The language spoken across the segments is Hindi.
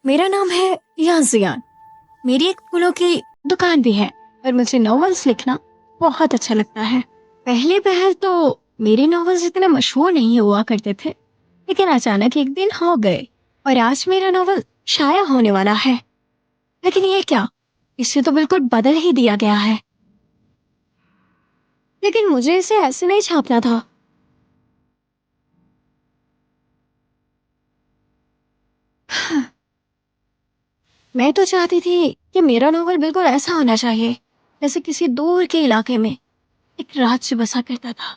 मेरा नाम है याजियान। मेरी एक फूलों की दुकान भी है और मुझे नॉवेल्स लिखना बहुत अच्छा लगता है। पहले पहल तो मेरे नॉवेल्स इतने मशहूर नहीं हुआ करते थे, लेकिन अचानक एक दिन हो गए और आज मेरा नॉवेल शाया होने वाला है। लेकिन ये क्या, इसे तो बिल्कुल बदल ही दिया गया है। लेकिन मुझे इसे ऐसे नहीं छापना था। मैं तो चाहती थी कि मेरा नॉवल बिल्कुल ऐसा होना चाहिए जैसे किसी दूर के इलाके में एक राज्य बसा करता था।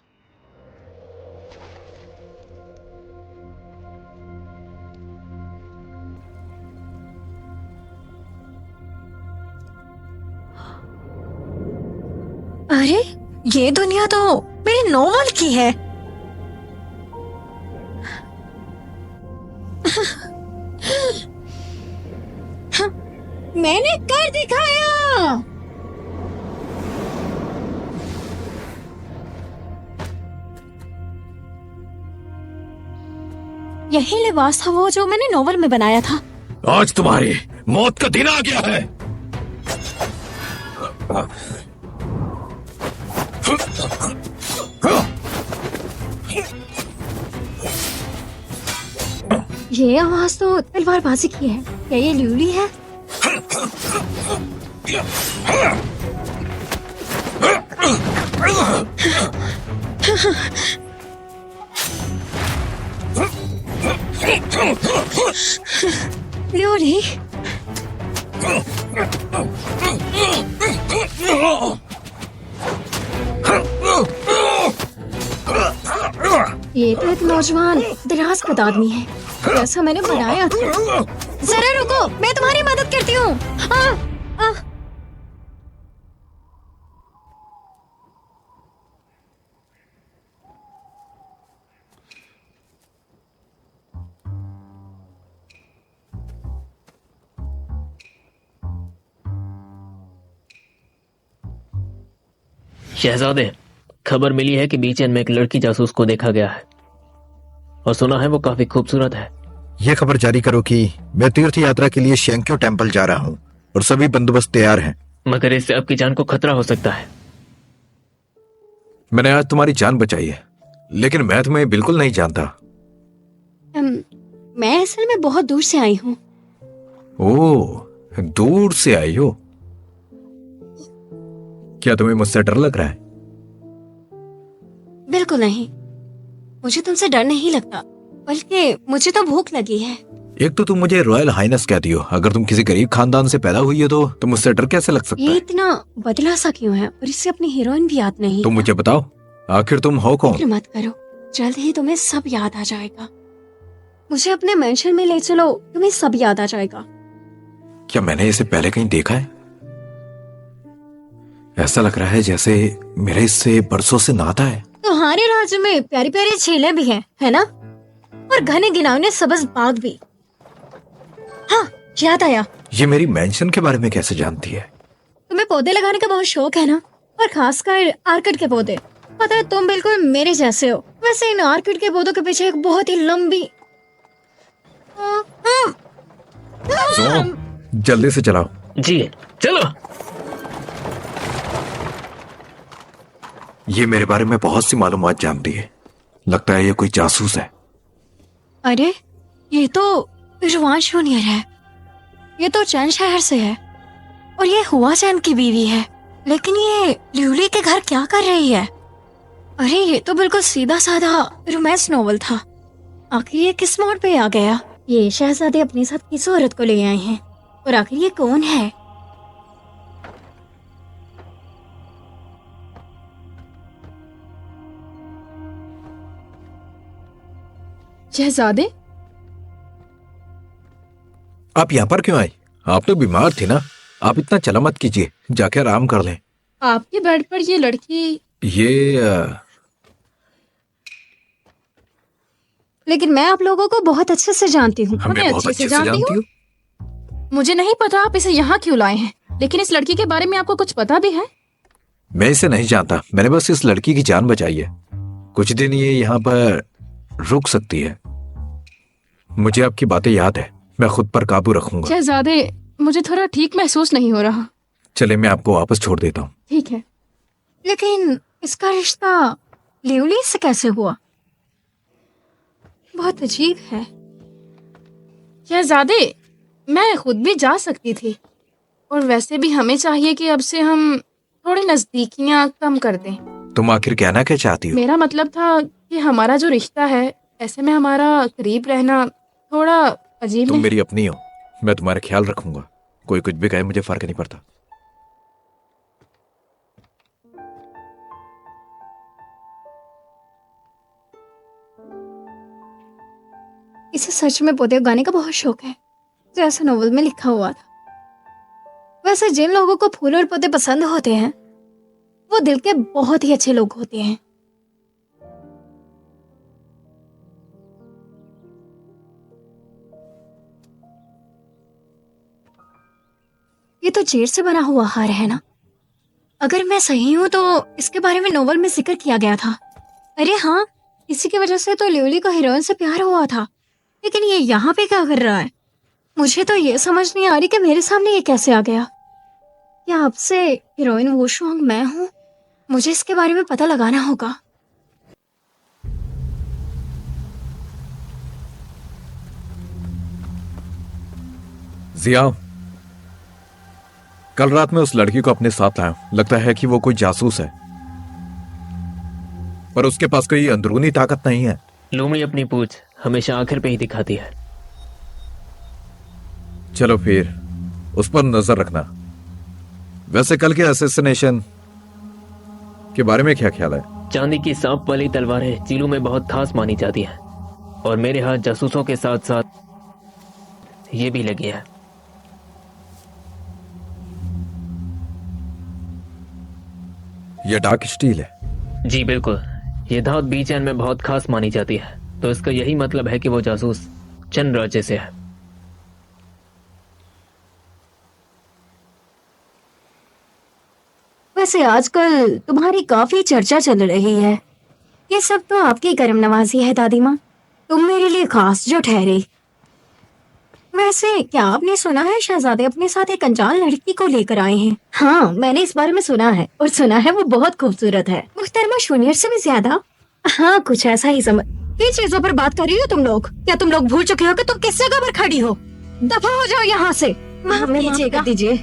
अरे, ये दुनिया तो मेरे नॉवल की है। मैंने कर दिखाया। यही लिबास था वो जो मैंने नॉवल में बनाया था। आज तुम्हारी मौत का दिन आ गया है। ये आवाज तो तलवारबाजी की है। क्या ये ल्यूली है? ल्यूली, ये तो एक नौजवान दराज कद आदमी है, जैसा मैंने बनाया था। जरा रुको, मैं तुम्हारी मदद करती हूँ। शहजादे, खबर मिली है कि बीचेन में एक लड़की जासूस को देखा गया है और सुना है वो काफी खूबसूरत है। ये खबर जारी करो कि मैं तीर्थ यात्रा के लिए शेंक्यो टेम्पल जा रहा हूँ और सभी बंदोबस्त तैयार हैं। मगर इससे आपकी जान को खतरा हो सकता है। मैंने आज तुम्हारी जान बचाई है, लेकिन मैं तुम्हें बिल्कुल नहीं जानता। मैं असल में बहुत दूर से आई हूँ। ओह, दूर से आई हो? क्या तुम्हें मुझसे डर लग रहा है? बिल्कुल नहीं, मुझे तुमसे डर नहीं लगता, बल्कि मुझे तो भूख लगी है। एक तो तुम मुझे रॉयल हाइनेस कहती हो, अगर तुम किसी गरीब खानदान से पैदा हुई हो तो तुम मुझसे डर कैसे लग सकता ये है? इतना बदला सा क्यों है? और इससे अपनी हीरोइन भी याद नहीं। तुम मुझे बताओ, आखिर तुम हो कौन? फिक्र मत करो, जल्द ही तुम्हें सब याद आ जाएगा। मुझे अपने मेंशन में ले चलो, तुम्हें सब याद आ जाएगा। क्या मैंने इसे पहले कहीं देखा है? ऐसा लग रहा है जैसे मेरा इससे बरसों से नाता है। तुम्हारे राज्य में प्यारी प्यारी झीलें भी हैं, है ना? और घने गिनावने सब्ज बाग भी। हाँ, याद आया। ये मेरी मेंशन के बारे में कैसे जानती है? तुम्हें पौधे लगाने का बहुत शौक है ना, और खासकर आर्किड के पौधे। पता है, तुम बिल्कुल मेरे जैसे हो। वैसे इन आर्किड के पौधों के पीछे एक बहुत ही लंबी जल्दी से चलाओ। जी चलो। ये मेरे बारे में बहुत सी मालूमात जानती है। लगता है ये कोई जासूस है। अरे, ये तो रुआन जूनियर है। ये तो चैन शहर से है और ये हुआ चैन की बीवी है। लेकिन ये ल्यूली के घर क्या कर रही है? अरे, ये तो बिल्कुल सीधा साधा रोमांस नॉवल था। आखिर ये किस मोड़ पे आ गया? ये शहजादे अपने साथ किस औरत को ले आए हैं और आखिर ये कौन है? शहजादे, आप यहाँ पर क्यों आई? आप तो बीमार थी ना। आप इतना चला मत कीजिए, जाके आराम कर लें। आपके बेड पर ये लड़की। लेकिन मैं आप लोगों को बहुत अच्छे से जानती हूँ। हमें बहुत अच्छे से जानती हो। मुझे नहीं पता आप इसे यहाँ क्यों लाए हैं, लेकिन इस लड़की के बारे में आपको कुछ पता भी है? मैं इसे नहीं जानता, मैंने बस इस लड़की की जान बचाई है। कुछ दिन ये यहाँ पर रुक सकती है। मुझे आपकी बातें याद है। मैं खुद पर काबू रखूंगा। शहजादे, मुझे थोड़ा ठीक महसूस नहीं हो रहा। चले, मैं आपको वापस छोड़ देता हूँ। ठीक है। लेकिन इसका रिश्ता लिवली से कैसे हुआ? बहुत अजीब है। शहजादे, मैं खुद भी जा सकती थी, और वैसे भी हमें चाहिए कि अब से हम थोड़ी नजदीकियां कम कर दें। तुम आखिर कहना क्या चाहती हो? मेरा मतलब था कि हमारा जो रिश्ता है, ऐसे में हमारा करीब रहना थोड़ा अजीब तुम नहीं? मेरी अपनी हो, मैं तुम्हारा ख्याल रखूंगा। कोई कुछ भी कहे, मुझे फर्क नहीं पड़ता। इसे सच में पौधे उगाने का बहुत शौक है, जैसे नोवेल में लिखा हुआ था। वैसे जिन लोगों को फूल और पौधे पसंद होते हैं वो दिल के बहुत ही अच्छे लोग होते हैं। ये तो जेर से बना हुआ हार है ना? अगर मैं सही हूं तो इसके बारे में नोवेल में जिक्र किया गया था। अरे हाँ, इसी की वजह से तो लिवली को हीरोइन से प्यार हुआ था। लेकिन ये यहाँ पे क्या कर रहा है? मुझे तो ये समझ नहीं आ रही कि मेरे सामने ये कैसे आ गया। क्या अब से हीरोइन वो शुआंग मैं हूँ? मुझे इसके बारे में पता लगाना होगा। जिया, कल रात में उस लड़की को अपने साथ लाया। लगता है कि वो कोई जासूस है, पर उसके पास कोई अंदरूनी ताकत नहीं है। लूमड़ी अपनी पूछ हमेशा आखिर पे ही दिखाती है। चलो फिर उस पर नजर रखना। वैसे कल के असैसिनेशन के बारे में क्या ख्याल है? चांदी की सांप वाली तलवारें चीलू में बहुत खास मानी जाती हैं, और मेरे हाथ जासूसों के साथ साथ ये भी लगी है। यह डार्क स्टील है। जी बिल्कुल, ये धात बीचैन में बहुत खास मानी जाती है, तो इसका यही मतलब है कि वो जासूस चंद राज्य से है। वैसे आजकल तुम्हारी काफी चर्चा चल रही है। ये सब तो आपकी करम नवाजी है दादी माँ। तुम मेरे लिए खास जो ठहरे। वैसे क्या आपने सुना है शहजादे अपने साथ एक अनजान लड़की को लेकर आए हैं? हाँ, मैंने इस बारे में सुना है, और सुना है वो बहुत खूबसूरत है, मुख्तरमा शूनियर से भी ज्यादा। हाँ, कुछ ऐसा ही समझ। किन चीजों पर बात कर रही हो तुम लोग? क्या तुम लोग भूल चुके हो कि तुम किस जगह पर खड़ी हो? दफा हो जाओ यहाँ से। हमें माफ कर दीजिए।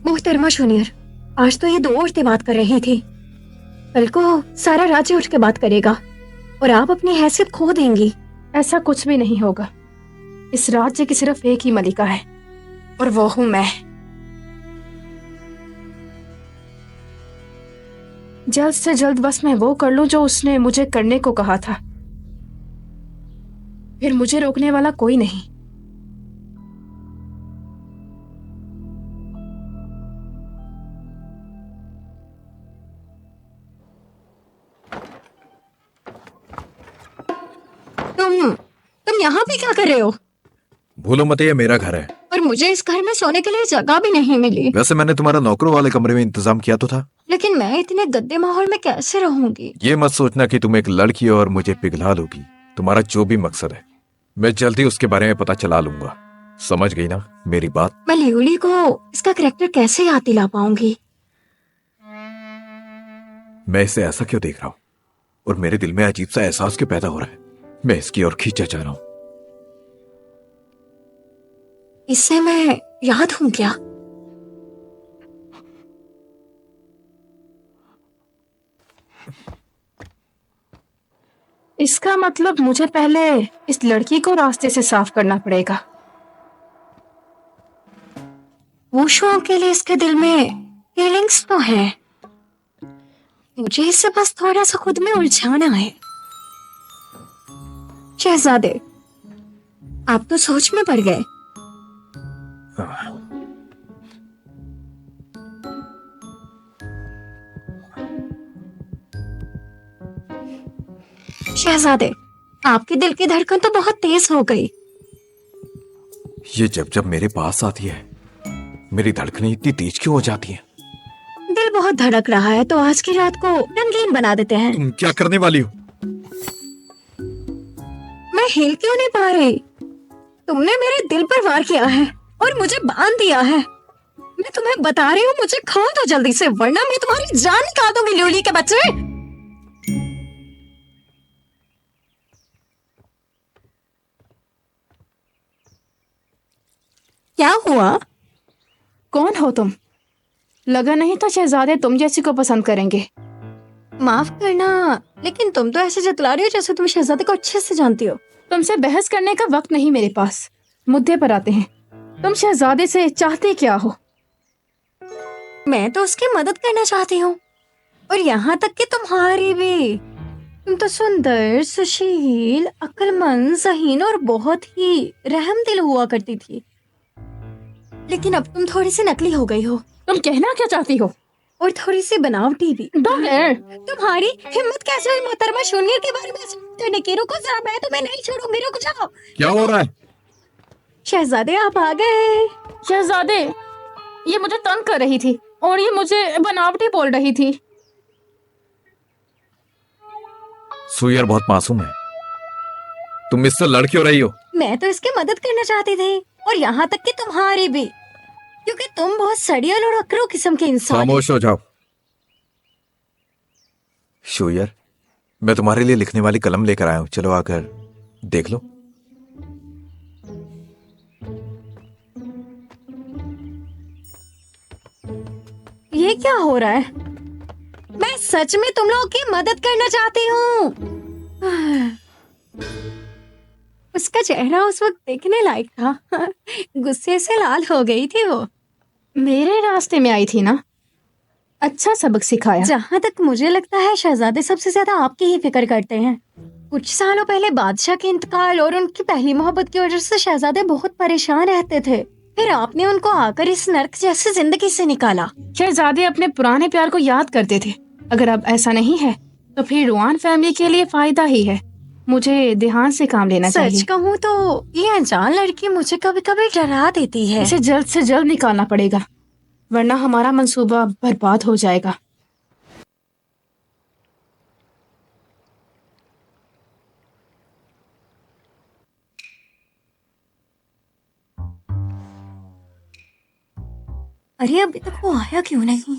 मोहतरमा शूनियर, आज तो ये दो औरतें बात कर रही थी, कल को सारा राज्य उठ के बात करेगा और आप अपनी हैसियत खो देंगी। ऐसा कुछ भी नहीं होगा। इस राज्य की सिर्फ एक ही मलिका है, और वो हूं मैं। जल्द से जल्द बस मैं वो कर लूं जो उसने मुझे करने को कहा था, फिर मुझे रोकने वाला कोई नहीं। तुम यहाँ पे क्या कर रहे हो? भूलो मत, ये मेरा घर है। और मुझे इस घर में सोने के लिए जगह भी नहीं मिली। वैसे मैंने तुम्हारा नौकरों वाले कमरे में इंतजाम किया तो था। लेकिन मैं इतने गंदे माहौल में कैसे रहूंगी? ये मत सोचना कि तुम एक लड़की हो और मुझे पिघला लोगी। तुम्हारा जो भी मकसद है, मैं जल्दी उसके बारे में पता चला लूंगा। समझ गई ना मेरी बात? मैं लिवली को इसका कैरेक्टर कैसे याद दिला पाऊंगी? मैं इसे ऐसा क्यों देख रहा हूँ, और मेरे दिल में अजीब सा एहसास क्यों पैदा हो रहा है? मैं इसकी ओर खींचा जा रहा हूँ। इससे मैं याद हूँ क्या? इसका मतलब मुझे पहले इस लड़की को रास्ते से साफ करना पड़ेगा। वुशुओं के लिए इसके दिल में फीलिंग्स तो है, मुझे इससे बस थोड़ा सा खुद में उलझाना है। शहजादे, आप तो सोच में पड़ गए। शहजादे, आपके दिल की धड़कन तो बहुत तेज हो गई। ये जब जब मेरे पास आती है, मेरी धड़कनें इतनी तेज क्यों हो जाती हैं? दिल बहुत धड़क रहा है, तो आज की रात को रंगीन बना देते हैं। तुम क्या करने वाली हो? मैं हिल क्यों नहीं पा रही? तुमने मेरे दिल पर वार किया है और मुझे बांध दिया है। मैं तुम्हें बता रही हूँ, मुझे खो दो जल्दी से, वरना मैं तुम्हारी जान निकाल दूंगी ल्यूली के बच्चे। क्या हुआ? कौन हो तुम? लगा नहीं था शहजादे तुम जैसी को पसंद करेंगे। माफ करना, लेकिन तुम तो ऐसे जतला रही हो जैसे तुम शहजादे को अच्छे से जानती हो। तुमसे बहस करने का वक्त नहीं मेरे पास। मुद्दे पर आते हैं। तुम शहजादे से चाहते क्या हो? मैं तो उसकी मदद करना चाहती हूँ, और यहाँ तक कि तुम्हारी भी। तुम तो सुंदर, सुशील, अक्लमंद, ज़हीन और बहुत ही रहमदिल हुआ करती थी, लेकिन अब तुम थोड़ी सी नकली हो गई हो, तुम कहना क्या चाहती हो? और थोड़ी सी बनावटी भी। Don't dare! तुम्हारी हिम्मत कैसे हुई मोहतरमा शून्य के बारे में ऐसे करने की? रुको जरा, मैं तुम्हें नहीं छोड़ूंगी, रुक जाओ। क्या हो रहा है? शहजादे आप आ गए। शहजादे, ये मुझे तंग कर रही थी और ये मुझे बनावटी बोल रही थी। सुयर बहुत मासूम है, तुम इससे लड़ क्यों रही हो? मैं तो इसकी मदद करना चाहती थी, और यहाँ तक कि तुम्हारी भी, क्योंकि तुम बहुत सड़ियल और अकड़ू किस्म के इंसान हो। खामोश हो जाओ। शोयर, मैं तुम्हारे लिए लिखने वाली कलम लेकर आया हूं, चलो आकर देख लो। ये क्या हो रहा है? मैं सच में तुम लोगों की मदद करना चाहती हूँ। उसका चेहरा उस वक्त देखने लायक था। गुस्से से लाल हो गई थी वो। मेरे रास्ते में आई थी ना, अच्छा सबक सिखाया। जहाँ तक मुझे लगता है शहजादे सबसे ज्यादा आपकी ही फिक्र करते हैं। कुछ सालों पहले बादशाह के इंतकाल और उनकी पहली मोहब्बत की वजह से शहजादे बहुत परेशान रहते थे। फिर आपने उनको आकर इस नर्क जैसी जिंदगी से निकाला। शहजादे अपने पुराने प्यार को याद करते थे। अगर अब ऐसा नहीं है तो फिर रुआन फैमिली के लिए फायदा ही है। मुझे ध्यान से काम लेना सच चाहिए। कहूँ तो ये अनजान लड़की मुझे कभी कभी डरा देती है। इसे जल्द से जल्द निकालना पड़ेगा, वरना हमारा मंसूबा बर्बाद हो जाएगा। अरे अभी तक वो आया क्यों नहीं?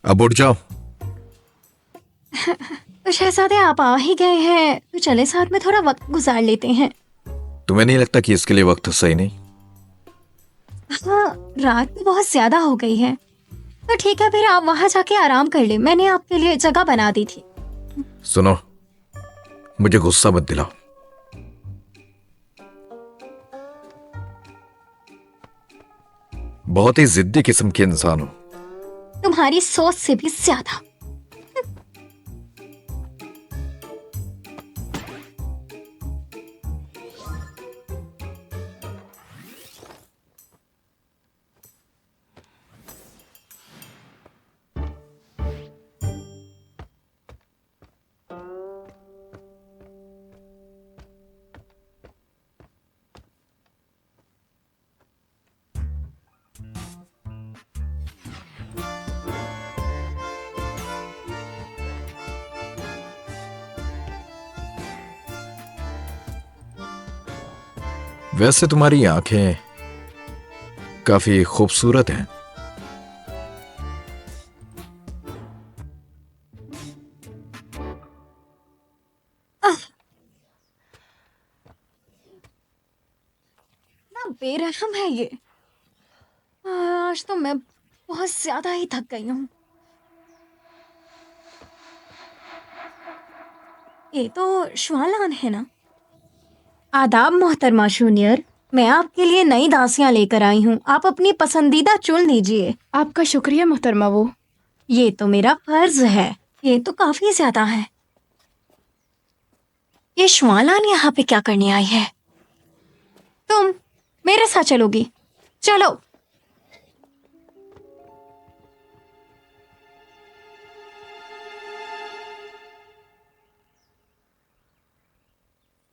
अब उठ जाओ। तो शहजादे आप आ ही गए हैं, तो चले साथ में थोड़ा वक्त गुजार लेते हैं। तुम्हें नहीं लगता कि इसके लिए वक्त सही नहीं? हाँ, रात भी बहुत ज्यादा हो गई है। तो ठीक है, फिर आप वहां जाके आराम कर ले। मैंने आपके लिए जगह बना दी थी। सुनो, मुझे गुस्सा मत दिलाओ। बहुत ही जिद्दी किस्म के इंसान हो। तुम्हारी सोच से भी ज्यादा। वैसे तुम्हारी आंखें काफी खूबसूरत हैं। ना बेरहम है ये। आज तो मैं बहुत ज्यादा ही थक गई हूँ। ये तो श्वालान है ना? आदाब मोहतरमा शूनियर, मैं आपके लिए नई दासियां लेकर आई हूँ। आप अपनी पसंदीदा चुन लीजिए। आपका शुक्रिया मोहतरमा। वो ये तो मेरा फर्ज है। ये तो काफी ज्यादा है। ये श्वालान यहाँ पे क्या करने आई है? तुम मेरे साथ चलोगी? चलो।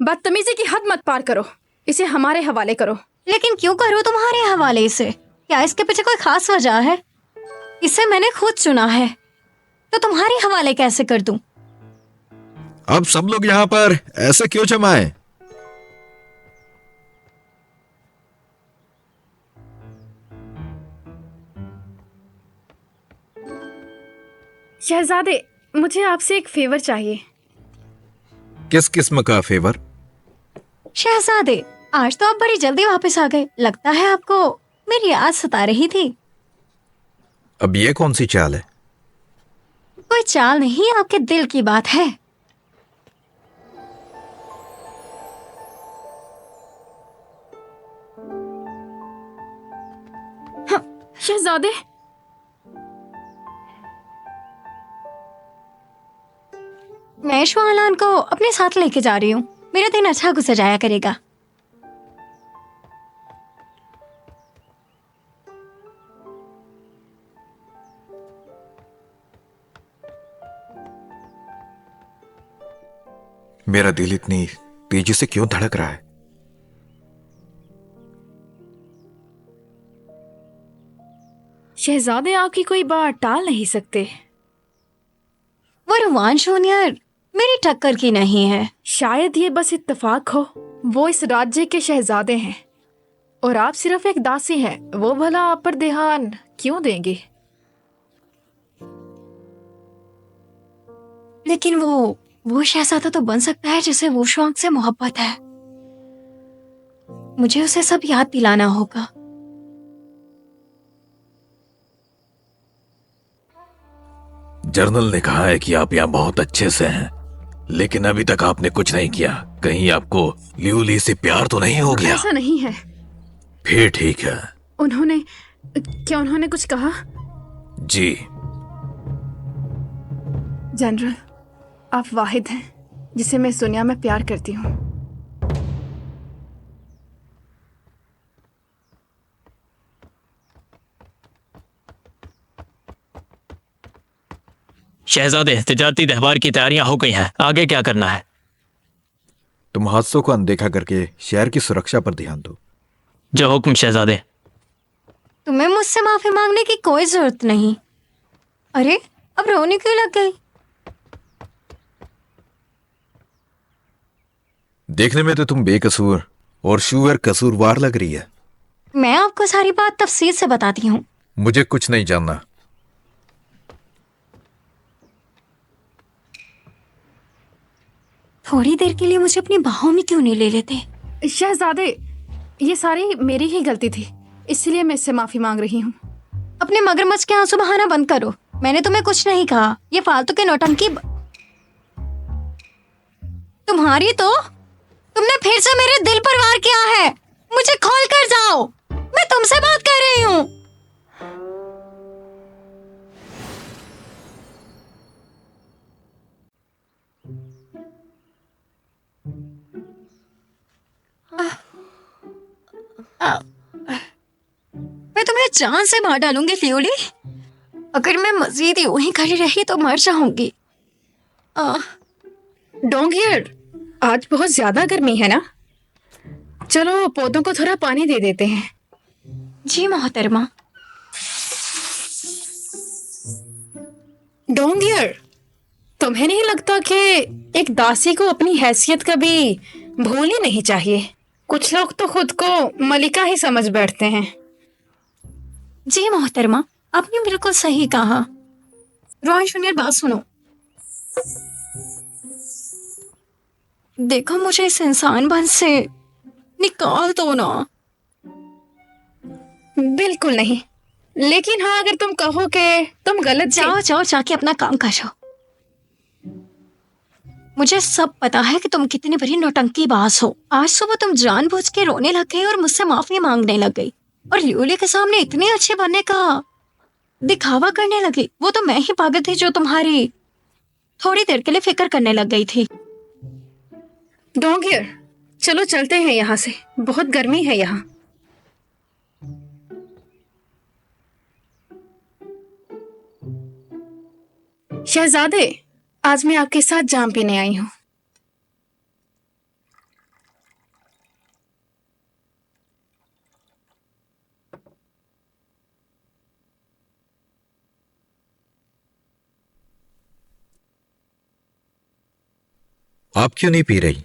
बदतमीजी की हद मत पार करो, इसे हमारे हवाले करो। लेकिन क्यों करूँ तुम्हारे हवाले से? क्या इसके पीछे कोई खास वजह है? इसे मैंने खुद चुना है, तो तुम्हारे हवाले कैसे कर दूं? अब सब लोग यहाँ पर ऐसे क्यों जमा हैं? शहजादे, मुझे आपसे एक फेवर चाहिए। किस किस्म का फेवर? शहजादे, आज तो आप बड़ी जल्दी वापस आ गए। लगता है आपको मेरी याद सता रही थी। अब ये कौन सी चाल है? कोई चाल नहीं, आपके दिल की बात है। शहजादे, मैं शुआलान को अपने साथ लेके जा रही हूँ। मेरा दिन अच्छा गुजर जाया करेगा। मेरा दिल इतनी तेजी से क्यों धड़क रहा है? शहजादे आपकी कोई बात टाल नहीं सकते। वो रुवान जूनियर मेरी टक्कर की नहीं है। शायद ये बस इत्तेफाक हो। वो इस राज्य के शहजादे हैं और आप सिर्फ एक दासी हैं। वो भला आप पर ध्यान क्यों देंगे? लेकिन वो शहजादा तो बन सकता है जिसे वो शौक से मोहब्बत है। मुझे उसे सब याद दिलाना होगा। जर्नल ने कहा है कि आप यहाँ बहुत अच्छे से हैं, लेकिन अभी तक आपने कुछ नहीं किया। कहीं आपको लियूली से प्यार तो नहीं हो गया? ऐसा नहीं है। फिर ठीक है। क्या उन्होंने कुछ कहा? जी। जनरल, आप वाहिद हैं जिसे मैं इस दुनिया में प्यार करती हूँ। शहजादे, तिजारती त्यौहार की तैयारियां हो गई हैं। आगे क्या करना है? तुम हादसों को अनदेखा करके शहर की सुरक्षा पर ध्यान दो। जो हुक्म शहजादे। तुम्हें मुझसे माफी मांगने की कोई जरूरत नहीं। अरे, अब रोने क्यों लग गई? देखने में तो तुम बेकसूर और शूअर कसूरवार लग रही है। मैं आपको सारी बात तफसील से बताती हूँ। मुझे कुछ नहीं जानना। थोड़ी देर के लिए मुझे अपनी बाहों में क्यों नहीं ले लेते? शहजादे, ये सारी मेरी ही गलती थी, इसलिए मैं इससे माफी मांग रही हूँ। अपने मगरमच्छ के आंसू बहाना बंद करो। मैंने तुम्हें कुछ नहीं कहा। ये फालतू के नौटंकी तुम्हारी तो तुमने फिर से मेरे दिल पर वार किया है। मुझे खोल कर जाओ, मैं तुमसे बात कर रही हूँ। मैं तुम्हें जान से मार डालूंगी लियोली। अगर मैं मजीद यूं ही खड़ी रही तो मर जाऊंगी। डोंगियर, आज बहुत ज्यादा गर्मी है ना? चलो पौधों को थोड़ा पानी दे देते हैं। जी मोहतरमा। डोंगियर, तुम्हें नहीं लगता कि एक दासी को अपनी हैसियत कभी भूलनी नहीं चाहिए? कुछ लोग तो खुद को मलिका ही समझ बैठते हैं। जी मोहतरमा, आपने बिल्कुल सही कहा। रोहन जूनियर, बात सुनो। देखो, मुझे इस इंसान बन से निकाल दो ना। बिल्कुल नहीं, लेकिन हाँ, अगर तुम कहो कि तुम गलत जाओ जाओ, जाके अपना काम करो। मुझे सब पता है कि तुम कितनी बड़ी नौटंकीबाज हो। आज सुबह तुम जानबूझ के रोने लग गई और मुझसे माफी मांगने लग गई, और लियोली के सामने इतने अच्छे बनने का दिखावा करने लगी। वो तो मैं ही पागल थी जो तुम्हारी थोड़ी देर के लिए फिक्र करने लग गई थी। डोंगियर, चलो चलते हैं यहाँ से, बहुत गर्मी है यहाँ। शहजादे, आज मैं आपके साथ जाम पीने आई हूँ। आप क्यों नहीं पी रही?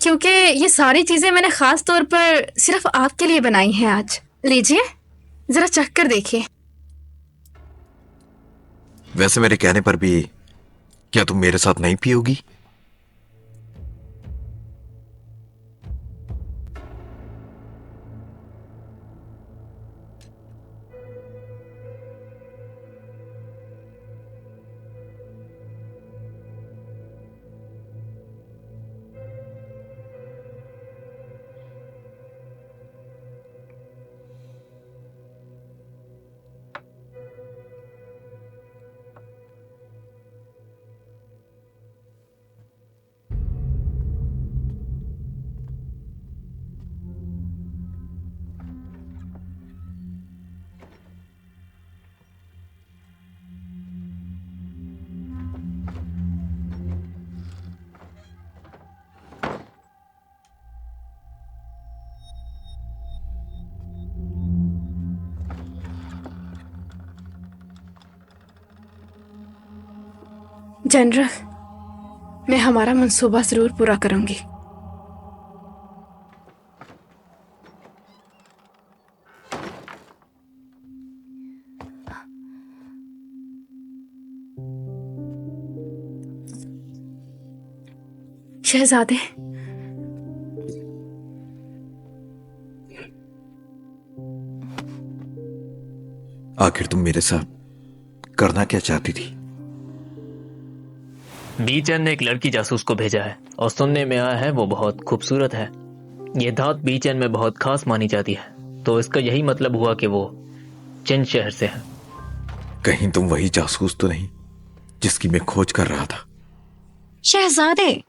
क्योंकि ये सारी चीजें मैंने खास तौर पर सिर्फ आपके लिए बनाई हैं आज। लीजिए, जरा चख कर देखिए। वैसे मेरे कहने पर भी क्या तुम मेरे साथ नहीं पियोगी? जनरल, मैं हमारा मंसूबा जरूर पूरा करूंगी। शहजादे, आखिर तुम मेरे साथ करना क्या चाहती थी? बीचन ने एक लड़की जासूस को भेजा है और सुनने में आया है वो बहुत खूबसूरत है। ये धात बीचन में बहुत खास मानी जाती है, तो इसका यही मतलब हुआ कि वो चिन शहर से है। कहीं तुम वही जासूस तो नहीं जिसकी मैं खोज कर रहा था? शहजादे,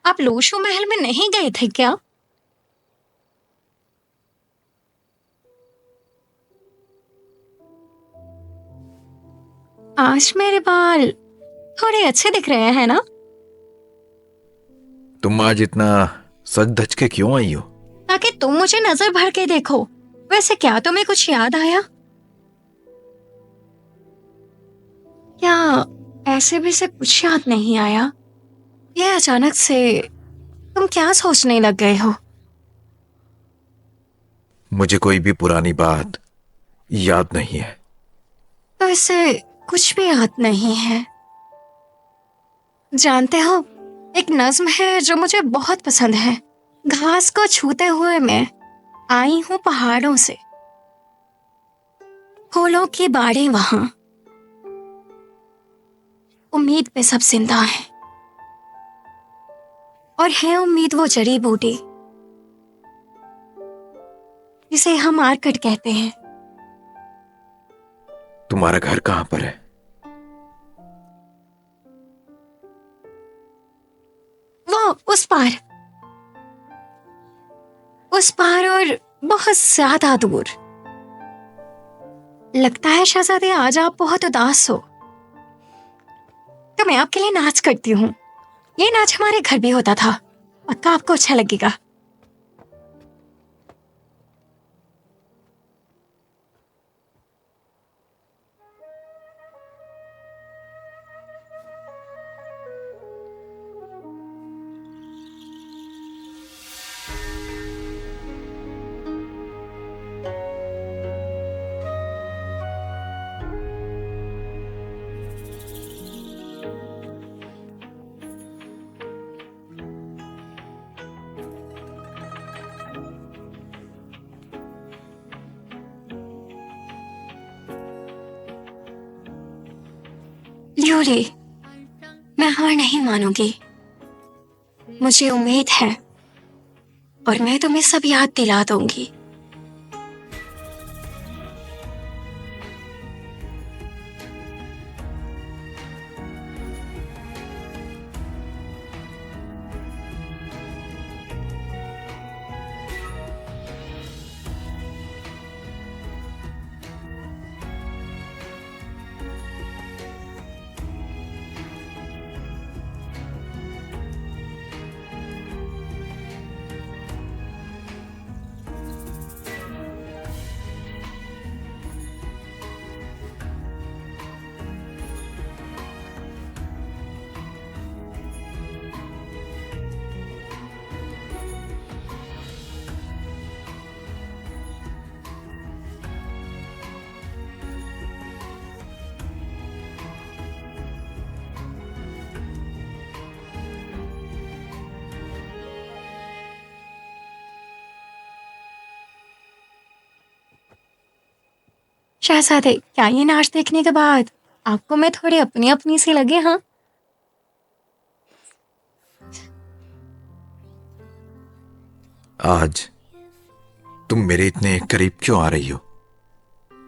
आप लोशो महल में नहीं गए थे क्या? आज मेरे बाल थोड़े अच्छे दिख रहे हैं ना? तुम आज इतना सज धज के क्यों आई हो? ताकि तुम मुझे नजर भर के देखो। वैसे क्या तुम्हें कुछ याद आया? क्या ऐसे भी से कुछ याद नहीं आया? ये अचानक से तुम क्या सोचने लग गए हो? मुझे कोई भी पुरानी बात याद नहीं है। तो इससे कुछ भी याद नहीं है। जानते हो, एक नज्म है जो मुझे बहुत पसंद है। घास को छूते हुए मैं आई हूं पहाड़ों से, फूलों की बाड़ी वहां, उम्मीद पे सब जिंदा है, और है उम्मीद वो जड़ी बूटी जिसे हम आर्कट कहते हैं। तुम्हारा घर कहां पर है? वो उस पार और बहुत ज्यादा दूर। लगता है शहजादे आज आप बहुत उदास हो, तो मैं आपके लिए नाच करती हूँ। ये नाच हमारे घर भी होता था, पक्का आपको अच्छा लगेगा। ल्यूली, मैं हार नहीं मानूंगी। मुझे उम्मीद है और मैं तुम्हें सब याद दिला दूंगी। शहजादे, क्या ये नाच देखने के बाद आपको मैं थोड़ी अपनी अपनी सी लगे? हाँ, आज तुम मेरे इतने करीब क्यों आ रही हो?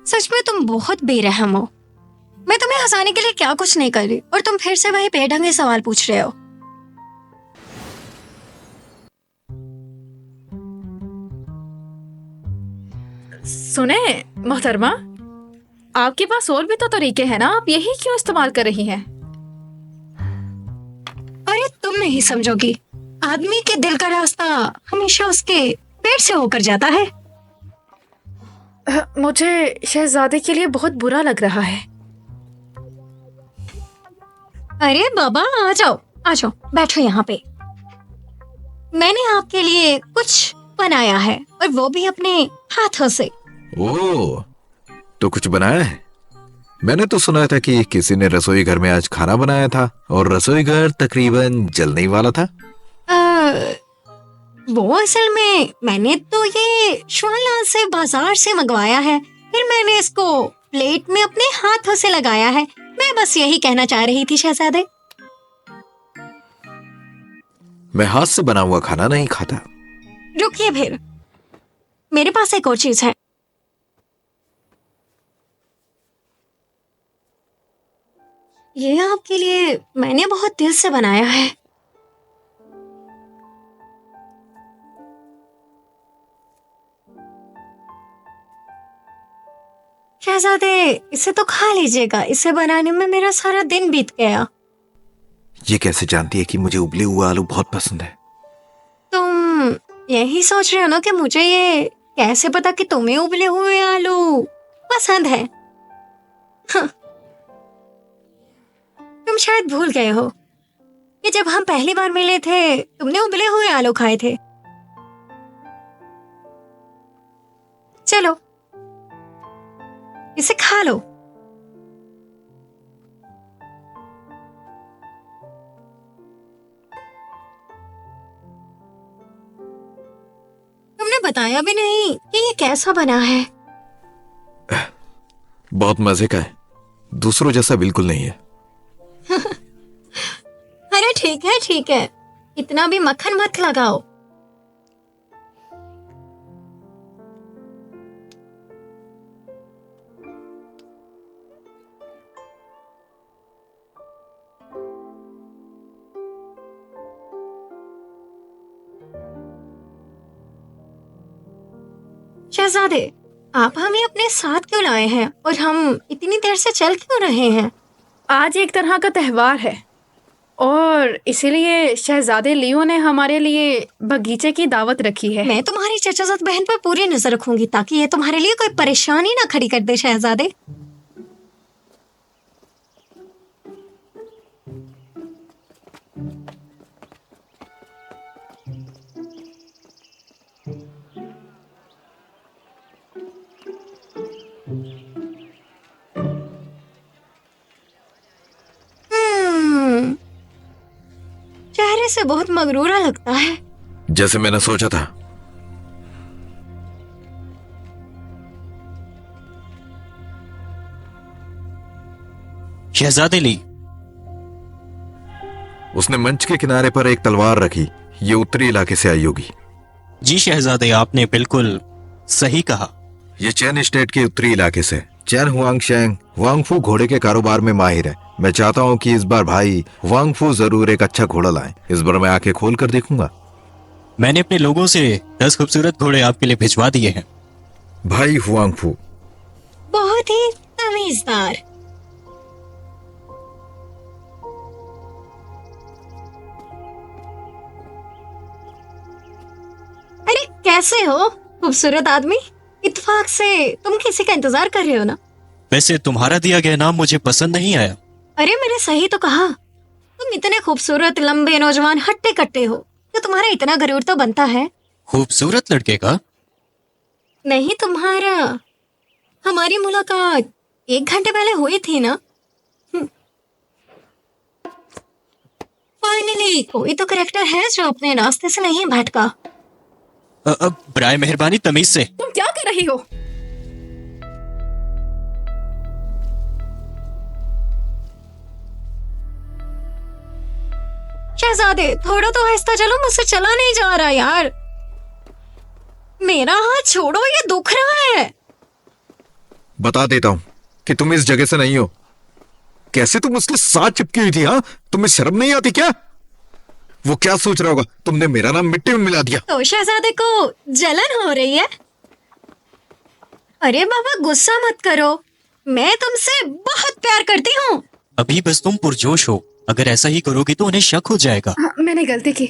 सच में तुम बहुत बेरहम हो। मैं तुम्हें हंसाने के लिए क्या कुछ नहीं कर रही और तुम फिर से वही बेढंगे सवाल पूछ रहे हो। सुने मोहतरमा, आपके पास और भी तो तरीके हैं ना, आप यही क्यों इस्तेमाल कर रही हैं? अरे तुम नहीं समझोगी, आदमी के दिल का रास्ता हमेशा उसके पेट से होकर जाता है। मुझे शहजादे के लिए बहुत बुरा लग रहा है। अरे बाबा, आ जाओ आ जाओ, बैठो यहाँ पे। मैंने आपके लिए कुछ बनाया है और वो भी अपने हाथों से। ओह, तो कुछ बनाया है? मैंने तो सुना था कि किसी ने रसोई घर में आज खाना बनाया था और रसोई घर तकरीबन जलने ही वाला था। वो असल में मैंने तो ये श्वानलाल से बाजार से मंगवाया है, फिर मैंने इसको प्लेट में अपने हाथों से लगाया है। मैं बस यही कहना चाह रही थी शहजादे। मैं हाथ से बना हुआ खाना नहीं खाता। रुकिए फिर, मेरे पास एक और चीज है। ये आपके लिए मैंने बहुत दिल से बनाया है। शहजादे, इसे तो खा लीजिएगा, इसे बनाने में मेरा सारा दिन बीत गया। ये कैसे जानती है कि मुझे उबले हुए आलू बहुत पसंद है? तुम यही सोच रहे हो ना कि मुझे ये कैसे पता कि तुम्हें उबले हुए आलू पसंद है? हाँ। तुम शायद भूल गए हो कि जब हम पहली बार मिले थे तुमने उबले हुए आलू खाए थे। चलो, इसे खा लो। तुमने बताया भी नहीं कि ये कैसा बना है। बहुत मजे का है, दूसरों जैसा बिल्कुल नहीं है। अरे ठीक है, इतना भी मक्खन मत लगाओ। शहजादे, आप हमें अपने साथ क्यों लाए हैं और हम इतनी देर से चल क्यों रहे हैं? आज एक तरह का त्योहार है और इसीलिए शहजादे लियो ने हमारे लिए बगीचे की दावत रखी है। मैं तुम्हारी चचाज़ाद बहन पर पूरी नजर रखूंगी ताकि ये तुम्हारे लिए कोई परेशानी ना खड़ी कर दे शहजादे। चेहरे से बहुत मगरूरा लगता है। जैसे मैंने सोचा था। शहजादे ली, उसने मंच के किनारे पर एक तलवार रखी। ये उत्तरी इलाके से आई होगी। जी शहजादे, आपने बिल्कुल सही कहा। ये चैन स्टेट के उत्तरी इलाके से। चैन हुआंगशेंग वांगफू घोड़े के कारोबार में माहिर है। मैं चाहता हूँ कि इस बार भाई वांगफू जरूर एक अच्छा घोड़ा लाएं। इस बार मैं आंखें खोल कर देखूंगा। मैंने अपने लोगों से 10 खूबसूरत घोड़े आपके लिए भिजवा दिए हैं। भाई हुआंगफू बहुत ही तमीजदार। अरे कैसे हो खूबसूरत आदमी? इत्तेफाक से तुम किसी का इंतजार कर रहे हो ना? वैसे तुम्हारा दिया गया नाम मुझे पसंद नहीं आया। अरे मैंने सही तो कहा। तुम इतने खूबसूरत, लंबे, नौजवान, हट्टे कट्टे हो तो तुम्हारा इतना गरूर तो बनता है। खूबसूरत लड़के का? नहीं तुम्हारा। हमारी मुलाकात 1 घंटे पहले हुई थी ना। फाइनली कोई तो करेक्टर है जो अपने रास्ते से नहीं भटका। अब बराए मेहरबानी तमीज से। तुम क्या कर रही हो? शहजादे, थोड़ा तो आहिस्ता चलो, मुझसे चला नहीं जा रहा यार। मेरा हाथ छोड़ो, ये दुख रहा है। बता देता हूं कि तुम इस जगह से नहीं हो। कैसे तुम उसके साथ चिपकी हुई थी? हाँ, तुम्हें शर्म नहीं आती क्या? वो क्या सोच रहा होगा? तुमने मेरा नाम मिट्टी में मिला दिया। तो शहजादे को जलन हो रही है? अरे बाबा, गुस्सा मत करो, मैं तुमसे बहुत प्यार करती हूँ। अभी बस तुम पुरजोश हो, अगर ऐसा ही करोगी तो उन्हें शक हो जाएगा। हाँ, मैंने गलती की,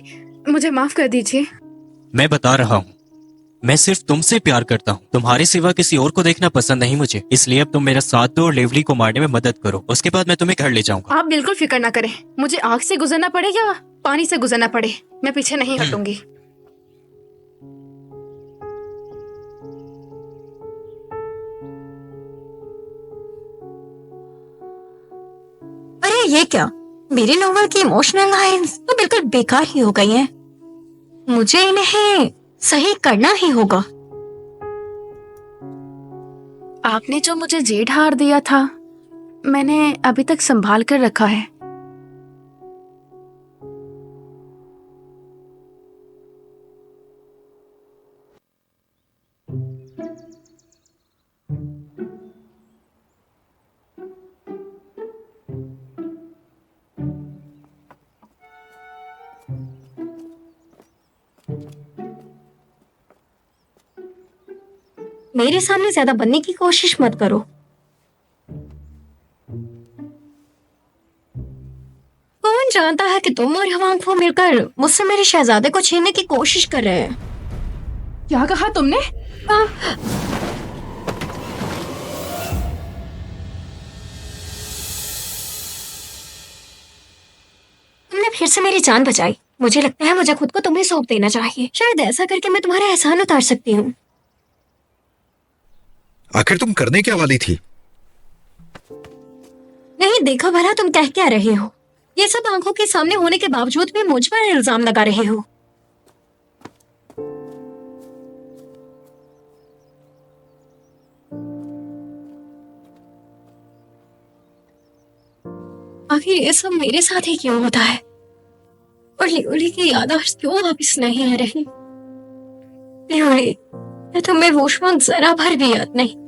मुझे माफ कर दीजिए। मैं बता रहा हूँ, मैं सिर्फ तुमसे प्यार करता हूँ, तुम्हारे सिवा किसी और को देखना पसंद नहीं मुझे। इसलिए अब तुम मेरा साथ दो और लेवली को मारने में मदद करो, उसके बाद मैं तुम्हें घर ले जाऊंगा। आप बिल्कुल फिक्र ना करें, मुझे आग से गुजरना पड़े या पानी से गुजरना पड़े, मैं पीछे नहीं हटूंगी। अरे ये क्या, मेरे नोवेल की इमोशनल लाइंस तो बिल्कुल बेकार ही हो गई हैं। मुझे इन्हें सही करना ही होगा। आपने जो मुझे जेड हार दिया था, मैंने अभी तक संभाल कर रखा है। मेरे सामने ज्यादा बनने की कोशिश मत करो। कौन जानता है कि तुम और हवांग फू मिलकर मुझसे मेरे शहजादे को छीनने की कोशिश कर रहे हैं। क्या कहा तुमने? तुमने फिर से मेरी जान बचाई। मुझे लगता है मुझे खुद को तुम्हें सौंप देना चाहिए। शायद ऐसा करके मैं तुम्हारा एहसान उतार सकती हूँ। आखिर तुम करने क्या वाली थी? नहीं, देखो भला तुम कह क्या रहे हो। ये सब आंखों के सामने होने के बावजूद भी मुझ पर इल्जाम लगा रहे हो। आखिर ये सब मेरे साथ ही क्यों होता है? और लियोली की याददाश्त क्यों वापस नहीं आ रही? लियोली, तुम्हें वो वक्त जरा भर भी याद नहीं।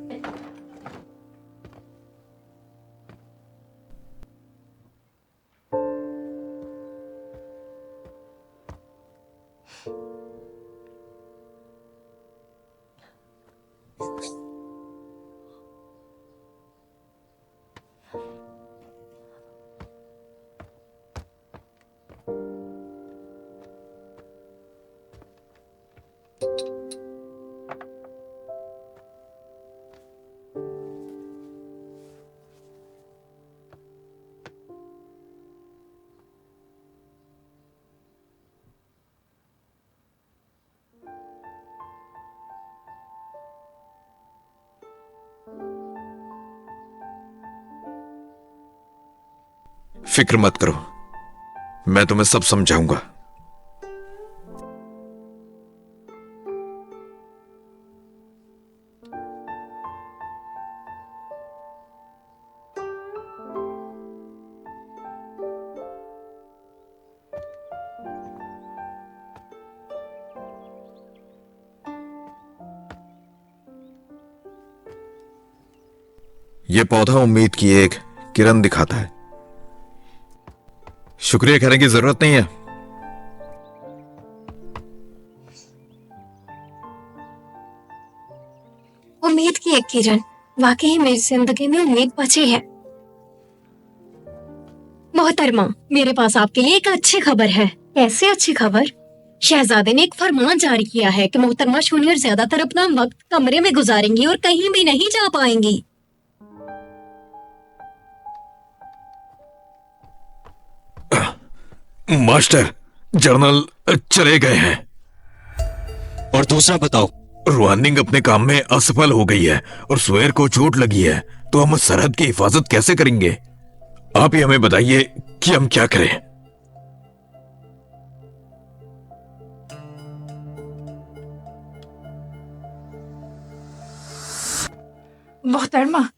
फिक्र मत करो, मैं तुम्हें सब समझाऊंगा। यह पौधा उम्मीद की एक किरण दिखाता है। शुक्रिया कहने की जरूरत नहीं है। उम्मीद की एक किरण, वाकई मेरी जिंदगी में उम्मीद बची है। मोहतरमा, मेरे पास आपके लिए एक अच्छी खबर है। कैसी अच्छी खबर? शहजादे ने एक फरमान जारी किया है कि मोहतरमा जूनियर ज्यादातर अपना वक्त कमरे में गुजारेंगी और कहीं भी नहीं जा पाएंगी। मास्टर, जर्नल चले गए हैं। और दूसरा बताओ। रुआनिंग अपने काम में असफल हो गई है और सुएर को चोट लगी है, तो हम सरहद की हिफाजत कैसे करेंगे? आप ही हमें बताइए कि हम क्या करें। मोहतरमा,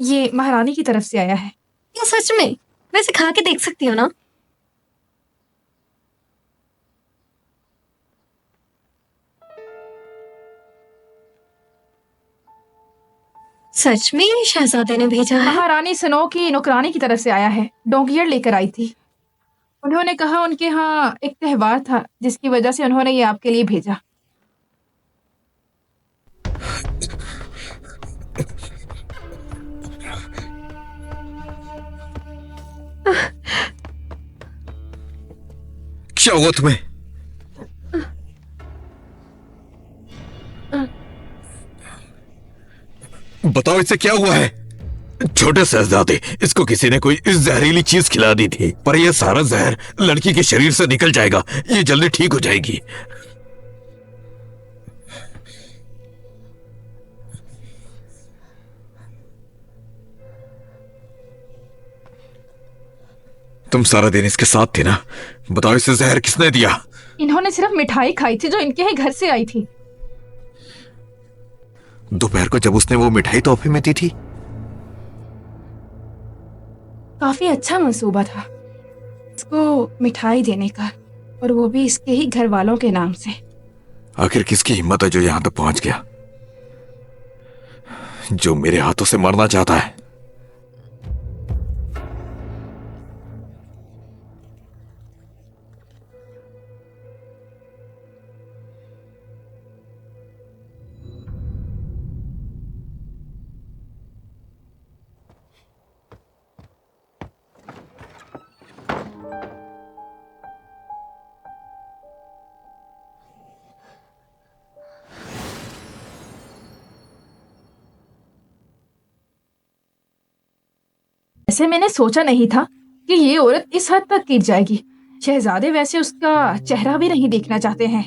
ये महारानी की तरफ से आया है। क्या सच में? वैसे खा के देख सकती हो ना? सच में ये शहजादे ने भेजा है? महारानी स्नो की नौकरानी की तरफ से आया है। डोंगियर लेकर आई थी। उन्होंने कहा उनके यहाँ एक त्योहार था जिसकी वजह से उन्होंने ये आपके लिए भेजा। क्या हुआ तुम्हें? बताओ इसे क्या हुआ है? छोटे शहजादे, इसको किसी ने कोई इस जहरीली चीज खिला दी थी, पर यह सारा जहर लड़की के शरीर से निकल जाएगा। ये जल्दी ठीक हो जाएगी। तुम सारा दिन इसके साथ थे ना? बताओ इसे जहर किसने दिया? इन्होंने सिर्फ मिठाई खाई थी जो इनके ही घर से आई थी। दोपहर को जब उसने वो मिठाई तोहफे में दी थी। काफी अच्छा मंसूबा था इसको मिठाई देने का, और वो भी इसके ही घर वालों के नाम से। आखिर किसकी हिम्मत है जो यहां तक पहुंच गया, जो मेरे हाथों से मरना चाहता है? ऐसे मैंने सोचा नहीं था कि ये औरत इस हद तक गिर जाएगी। शहजादे वैसे उसका चेहरा भी नहीं देखना चाहते हैं।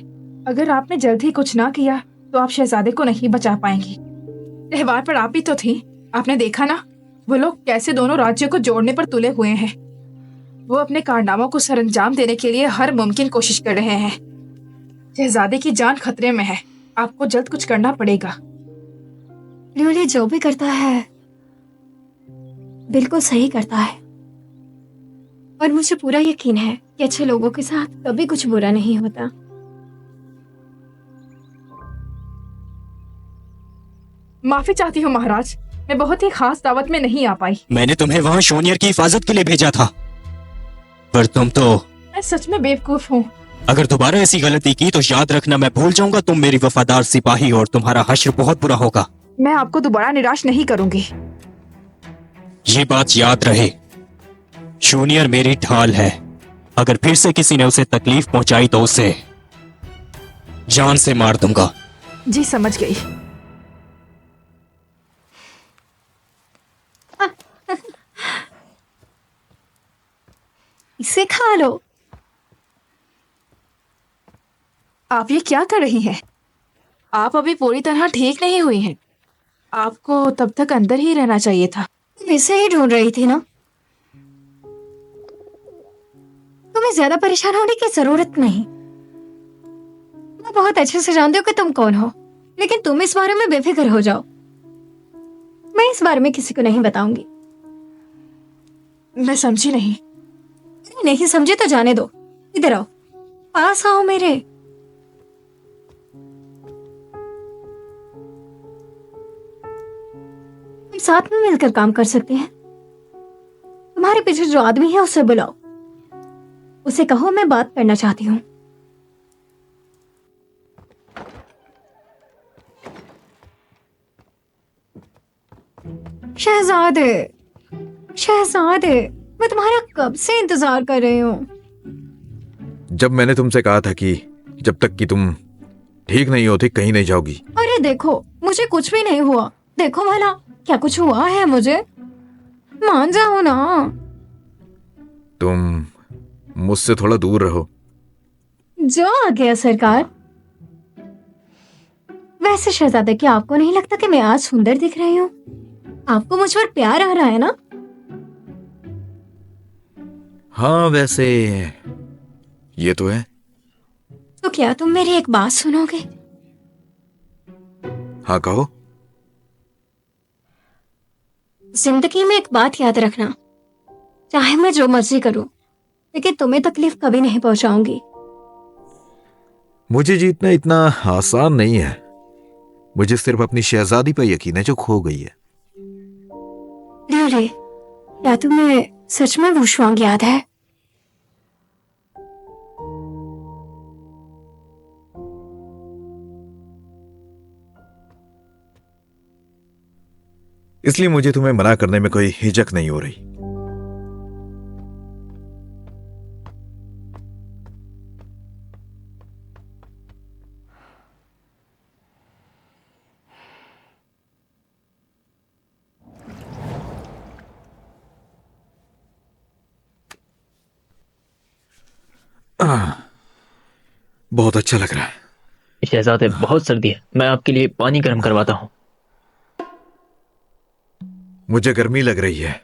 अगर आपने जल्द ही कुछ ना किया तो आप शहजादे को नहीं बचा पाएंगी। त्योहार पर आप ही तो थी, आपने देखा ना वो लोग कैसे दोनों राज्यों को जोड़ने पर तुले हुए हैं। वो अपने कारनामों को सरंजाम देने के लिए हर मुमकिन कोशिश कर रहे हैं। शहजादे की जान खतरे में है, आपको जल्द कुछ करना पड़ेगा। ल्यूली जो भी करता है बिल्कुल सही करता है, और मुझे पूरा यकीन है कि अच्छे लोगों के साथ कभी कुछ बुरा नहीं होता। माफी चाहती हूँ महाराज, मैं बहुत ही खास दावत में नहीं आ पाई। मैंने तुम्हें वहां शोनियर की हिफाजत के लिए भेजा था, पर तुम तो। मैं सच में बेवकूफ हूँ। अगर दोबारा ऐसी गलती की तो याद रखना, मैं भूल जाऊंगा तुम मेरी वफादार सिपाही, और तुम्हारा हश्र बहुत बुरा होगा। मैं आपको दोबारा निराश नहीं करूंगी। ये बात याद रहे, शूनियर मेरी ढाल है। अगर फिर से किसी ने उसे तकलीफ पहुंचाई तो उसे जान से मार दूंगा। जी समझ गई। इसे खा लो। आप ये क्या कर रही हैं? आप अभी पूरी तरह ठीक नहीं हुई हैं। आपको तब तक अंदर ही रहना चाहिए था। तुम इसे ही ढूंढ रही थी ना? तुम्हें ज्यादा परेशान होने की जरूरत नहीं। मैं बहुत अच्छे से जानती हूँ कि तुम कौन हो, लेकिन तुम इस बारे में बेफिक्र हो जाओ। मैं इस बारे में किसी को नहीं बताऊंगी। मैं समझी नहीं। नहीं समझे तो जाने दो। इधर आओ, पास आओ मेरे। हम साथ में मिलकर काम कर सकते हैं। तुम्हारे पीछे जो आदमी है उसे बुलाओ, उसे कहो मैं बात करना चाहती हूँ। शहजादे, शहजादे, मैं तुम्हारा कब से इंतजार कर रही हूँ। जब मैंने तुमसे कहा था कि जब तक कि तुम ठीक नहीं होती कहीं नहीं जाओगी। अरे देखो, मुझे कुछ भी नहीं हुआ। देखो भला क्या कुछ हुआ है मुझे? मान जाओ ना। तुम मुझसे थोड़ा दूर रहो। जो आ गया सरकार। वैसे शहजादे, क्या आपको नहीं लगता कि मैं आज सुंदर दिख रही हूँ? आपको मुझ पर प्यार आ रहा है ना? हाँ वैसे ये तो है। तो क्या तुम मेरी एक बात सुनोगे? हाँ कहो। जिंदगी में एक बात याद रखना, चाहे मैं जो मर्जी करूं, लेकिन तुम्हें तकलीफ कभी नहीं पहुंचाऊंगी। मुझे जीतना इतना आसान नहीं है। मुझे सिर्फ अपनी शहजादी पर यकीन है जो खो गई है। लियोले, क्या तुम्हें सच में वुशवांग याद है? इसलिए मुझे तुम्हें मना करने में कोई हिचक नहीं हो रही। बहुत अच्छा लग रहा है। शहजादे, बहुत सर्दी है, मैं आपके लिए पानी गर्म करवाता हूँ। मुझे गर्मी लग रही है।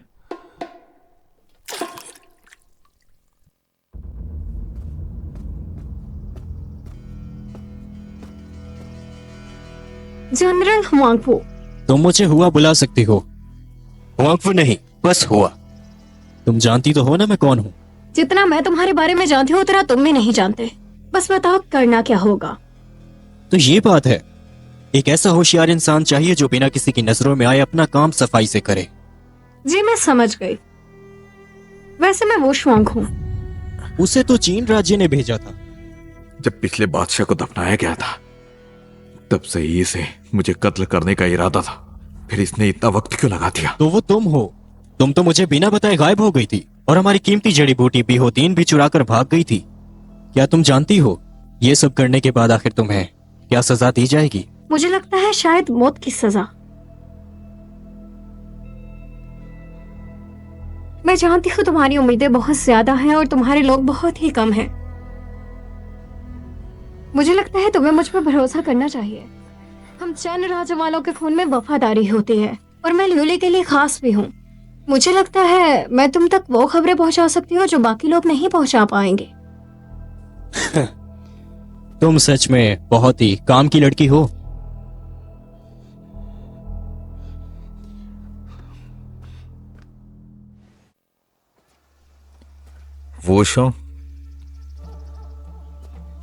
जनरल हुआंगफू, तुम मुझे हुआ बुला सकती हो, हुआंगफू नहीं, बस हुआ। तुम जानती तो हो ना मैं कौन हूँ। जितना मैं तुम्हारे बारे में जानती हूँ उतना तुम भी नहीं जानते। बस बताओ करना क्या होगा। तो ये बात है, एक ऐसा होशियार इंसान चाहिए जो बिना किसी की नजरों में आए अपना काम सफाई से करे। जी मैं समझ गई। वैसे मैं वुशवांग हूँ। उसे तो चीन राज्य ने भेजा था। जब पिछले बादशाह को दफनाया गया था तब से ही इसे मुझे कत्ल करने का इरादा था, फिर इसने इतना वक्त क्यों लगा दिया? तो वो तुम हो। तुम तो मुझे बिना बताए गायब हो गई थी और हमारी कीमती जड़ी बूटी बिहोतीन भी चुरा कर भाग गई थी। क्या तुम जानती हो ये सब करने के बाद आखिर तुम्हें क्या सजा दी जाएगी? मुझे लगता है शायद मौत की सजा। मैं जानती हूँ तुम्हारी उम्मीदें बहुत ज्यादा हैं और तुम्हारे लोग बहुत ही कम हैं। मुझे लगता है तुम्हें मुझ पर भरोसा करना चाहिए। हम चैन राजा वालों के खून में वफादारी होती है और मैं लियोली के लिए खास भी हूँ। मुझे लगता है मैं तुम तक वो खबरें पहुंचा सकती हूँ जो बाकी लोग नहीं पहुंचा पाएंगे। तुम सच में बहुत ही काम की लड़की हो। वो शो,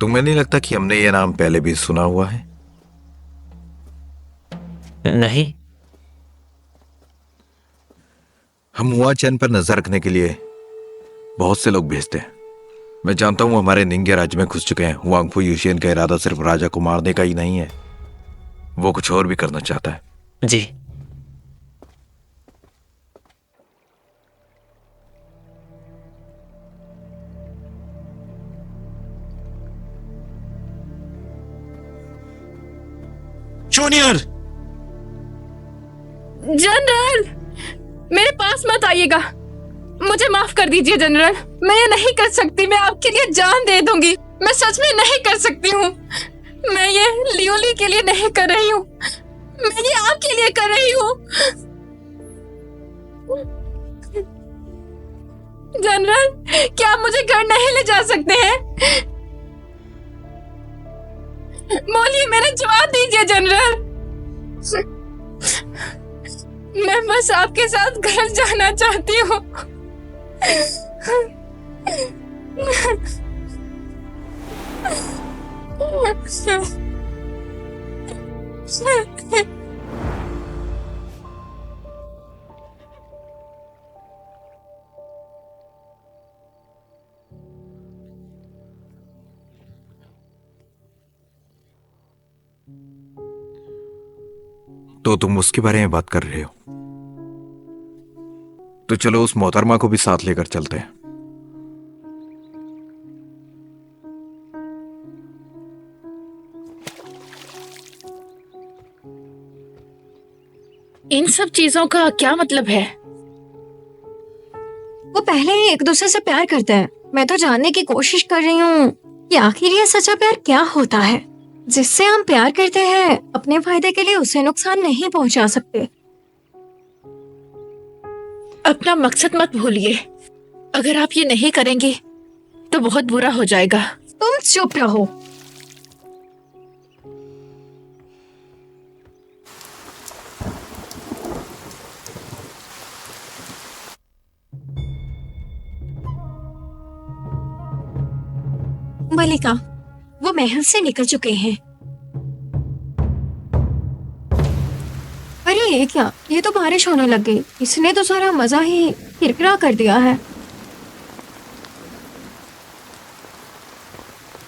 तुम्हें नहीं लगता कि हमने ये नाम पहले भी सुना हुआ है? नहीं। हम हुआ चैन पर नजर रखने के लिए बहुत से लोग भेजते हैं। मैं जानता हूं हमारे निंगे राज्य में घुस चुके हैं। हुआंगफू यूशियन का इरादा सिर्फ राजा को मारने का ही नहीं है, वो कुछ और भी करना चाहता है। जी। जूनियर! जनरल, मेरे पास मत आइएगा। मुझे माफ कर दीजिए जनरल, मैं ये नहीं कर सकती। मैं आपके लिए जान दे दूंगी। मैं सच में नहीं कर सकती हूँ। मैं ये लियोली के लिए नहीं कर रही हूँ, मैं ये आपके लिए कर रही हूँ। जनरल, क्या आप मुझे घर नहीं ले जा सकते हैं? बोलिए, मेरा जवाब दीजिए जनरल। मैं बस आपके साथ घर जाना चाहती हूँ। तो तुम उसके बारे में बात कर रहे हो? तो चलो उस मोहतरमा को भी साथ लेकर चलते हैं। इन सब चीजों का क्या मतलब है? वो पहले ही एक दूसरे से प्यार करते हैं। मैं तो जानने की कोशिश कर रही हूँ कि आखिर ये सच्चा प्यार क्या होता है। जिससे हम प्यार करते हैं अपने फायदे के लिए उसे नुकसान नहीं पहुंचा सकते। अपना मकसद मत भूलिए। अगर आप ये नहीं करेंगे तो बहुत बुरा हो जाएगा। तुम चुप रहो। मलिका, वो महल से निकल चुके हैं। अरे ये क्या, ये तो बारिश होने लग गई। इसने तो सारा मजा ही किरकिरा कर दिया है।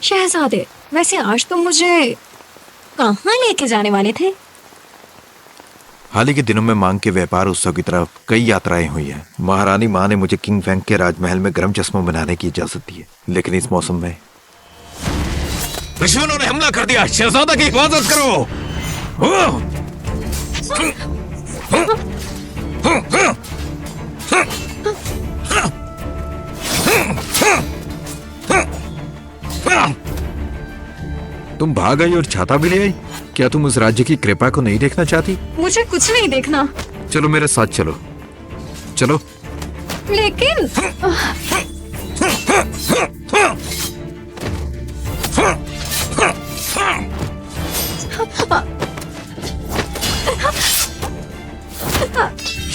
शहजादे, वैसे आज तुम मुझे कहाँ लेके जाने वाले थे? हाल ही के दिनों में मांग के व्यापार उत्सव की तरफ कई यात्राएं हुई हैं। महारानी माँ ने मुझे किंग फैंग के राजमहल में गर्म चश्मा बनाने की इजाजत दी है, लेकिन इस मौसम में दुश्मनों ने हमला कर दिया, शहजादा की हिफाजत करो। तुम भाग आई और छाता भी ले आई। क्या तुम उस राज्य की कृपा को नहीं देखना चाहती? मुझे कुछ नहीं देखना। चलो मेरे साथ चलो, चलो। लेकिन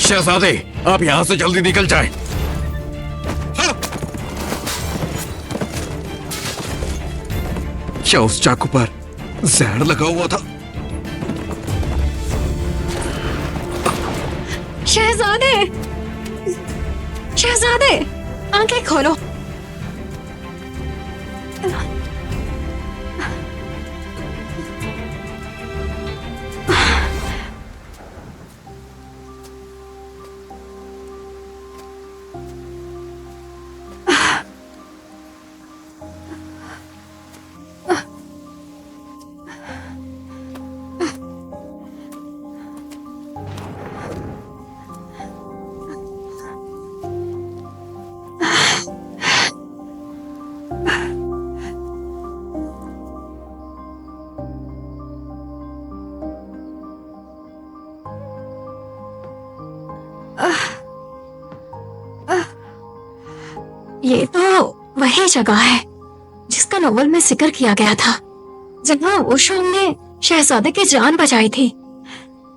शहजादे, आप यहां से जल्दी निकल जाएं। क्या उस चाकू पर जहर लगा हुआ था? शहजादे, शहजादे, आंखें खोलो। ये तो वही जगह है जिसका नोवेल में जिक्र किया गया था, जहाँ ओशोंग ने शहजादे की जान बचाई थी।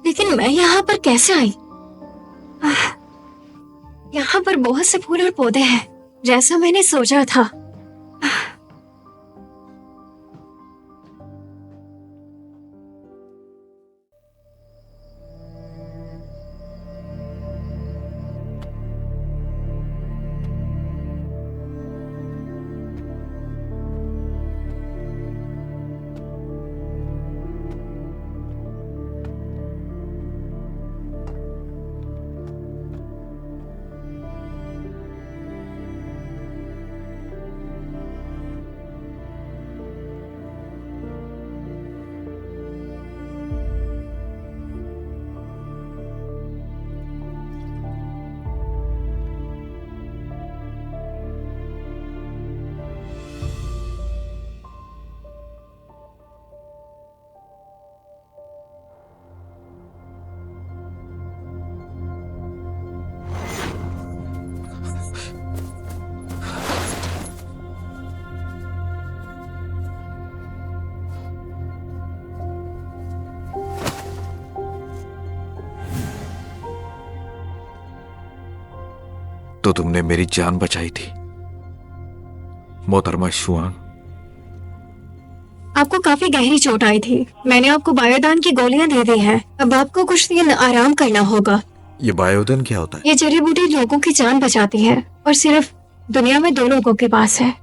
लेकिन मैं यहाँ पर कैसे आई? यहाँ पर बहुत से फूल और पौधे हैं, जैसा मैंने सोचा था। तो तुमने मेरी जान बचाई थी मोहतरमा शुआंग। आपको काफी गहरी चोट आई थी। मैंने आपको बायोदान की गोलियां दे दी हैं। अब आपको कुछ दिन आराम करना होगा। ये बायोदन क्या होता है? ये जड़ी बूटी लोगों की जान बचाती है और सिर्फ दुनिया में 2 लोगों के पास है।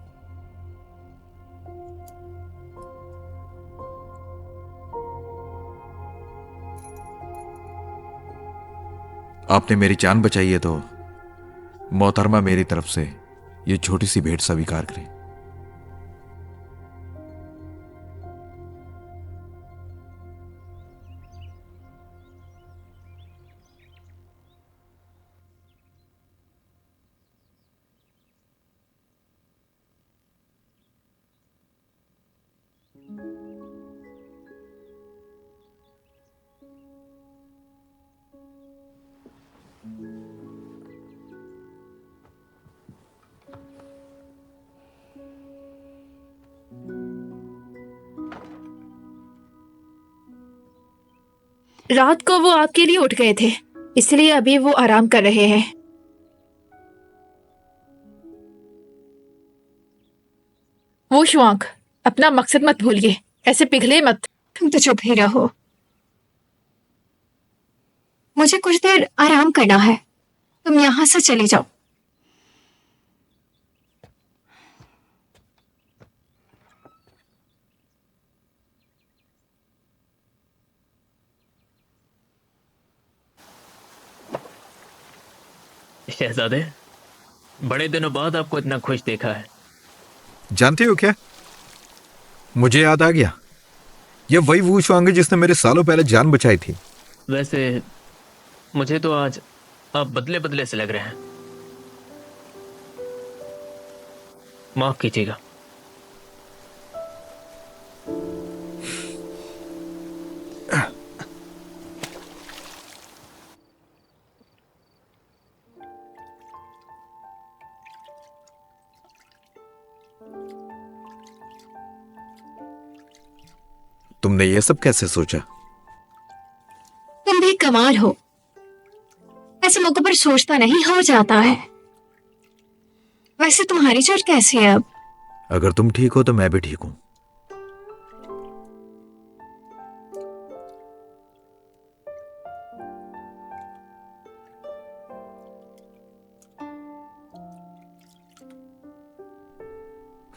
आपने मेरी जान बचाई है तो मोहतरमा मेरी तरफ से ये छोटी सी भेंट स्वीकार करें। रात को वो आपके लिए उठ गए थे, इसलिए अभी वो आराम कर रहे हैं। वो शुआंग, अपना मकसद मत भूलिए, ऐसे पिघले मत। तुम तो चुप ही रहो। मुझे कुछ देर आराम करना है। तुम यहाँ से चले जाओ। शहजादे, बड़े दिनों बाद आपको इतना खुश देखा है। जानते हो क्या, मुझे याद आ गया, ये वही वू शुआंग है जिसने मेरे सालों पहले जान बचाई थी। वैसे मुझे तो आज आप बदले बदले से लग रहे हैं। माफ कीजिएगा। तुमने ये सब कैसे सोचा? तुम भी कमाल हो, ऐसे मौकों पर सोचता नहीं हो जाता है। वैसे तुम्हारी चोट कैसी है अब? अगर तुम ठीक हो तो मैं भी ठीक हूं।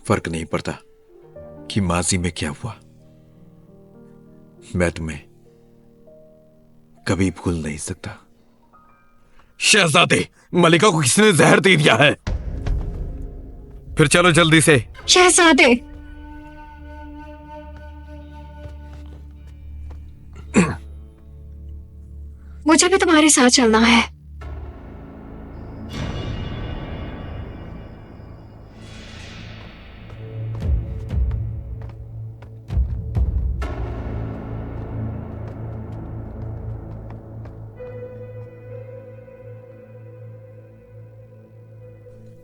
फर्क नहीं पड़ता कि माजी में क्या हुआ, मैं तुम्हें कभी भूल नहीं सकता। शहजादे, मलिका को किसने जहर दे दिया है? फिर चलो जल्दी से। शहजादे, मुझे भी तुम्हारे साथ चलना है।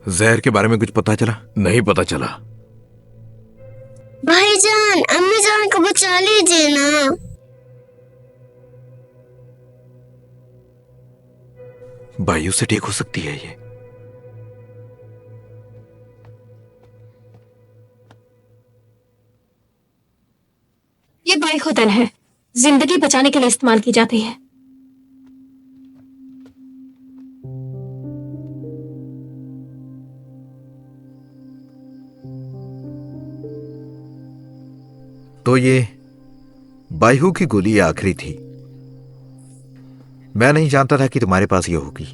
जहर के बारे में कुछ पता चला? नहीं पता चला। भाईजान, अम्मी जान को बचा लीजिए ना। वायु से ठीक हो सकती है ये। ये बाइखुदन है, जिंदगी बचाने के लिए इस्तेमाल की जाती है। तो ये बायहू की गोली आखिरी थी। मैं नहीं जानता था कि तुम्हारे पास ये होगी।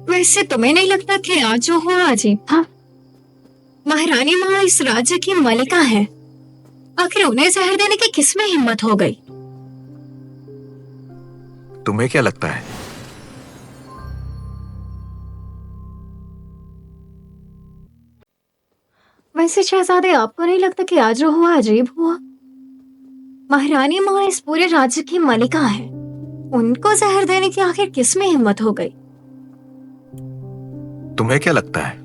वैसे तुम्हें नहीं लगता कि आज जो हुआ अजीब था? महारानी माँ इस राज्य की मलिका है, आखिर उन्हें जहर देने की किसमें हिम्मत हो गई? तुम्हें क्या लगता है? वैसे शहजादे, आपको नहीं लगता कि आज जो हुआ अजीब हुआ? महारानी माँ इस पूरे राज्य की मलिका है, उनको जहर देने की आखिर किसमें हिम्मत हो गई? तुम्हें क्या लगता है?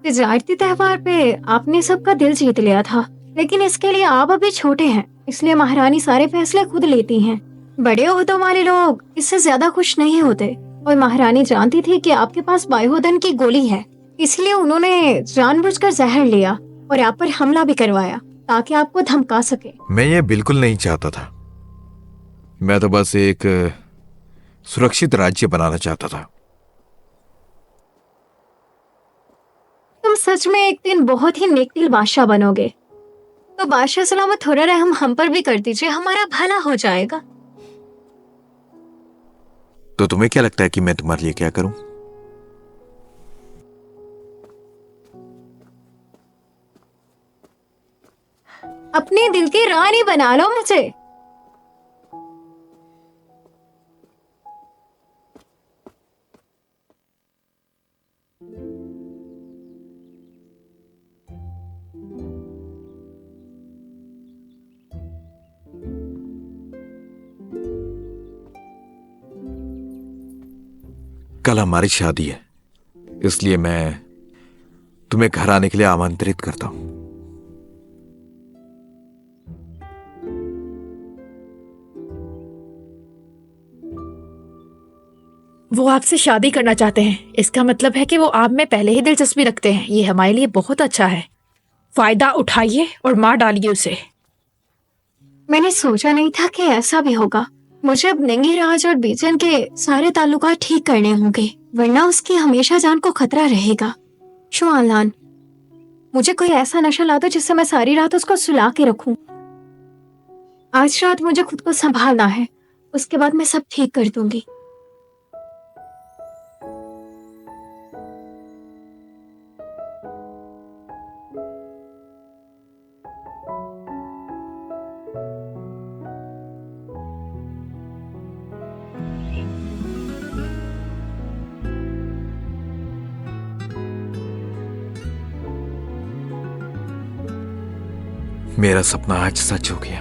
तिजारती त्योहार पे आपने सबका दिल जीत लिया था, लेकिन इसके लिए आप अभी छोटे हैं, इसलिए महारानी सारे फैसले खुद लेती हैं। बड़े ओहदों वाले लोग इससे ज्यादा खुश नहीं होते, और महारानी जानती थी कि आपके पास बायहुदन की गोली है, इसलिए उन्होंने जानबूझकर जहर लिया और आप पर हमला भी करवाया ताकि आपको धमका सके। मैं ये बिल्कुल नहीं चाहता था। मैं तो बस एक सुरक्षित राज्य बनाना चाहता था। तुम सच में एक दिन बहुत ही नेकदिल बादशाह बनोगे। तो बादशाह सलामत थोड़ा रहम हम पर भी कर दीजिए, हमारा भला हो जाएगा। तो तुम्हें क्या लगता है कि मैं तुम्हारे लिए क्या करूं? अपने दिल की रानी बना लो मुझे। कल हमारी शादी है, इसलिए मैं तुम्हें घर आने के लिए आमंत्रित करता हूं। वो आपसे शादी करना चाहते हैं, इसका मतलब है कि वो आप में पहले ही दिलचस्पी रखते हैं। ये हमारे लिए बहुत अच्छा है। फायदा उठाइए और मार डालिए उसे। मैंने सोचा नहीं था कि ऐसा भी होगा। मुझे अब निंगीराज और बीचन के सारे ताल्लुकात ठीक करने होंगे, वरना उसकी हमेशा जान को खतरा रहेगा। शुआनलान, मुझे कोई ऐसा नशा ला दो जिससे मैं सारी रात उसको सुला के रखूं। आज रात मुझे खुद को संभालना है, उसके बाद मैं सब ठीक कर दूंगी। मेरा सपना आज सच हो गया।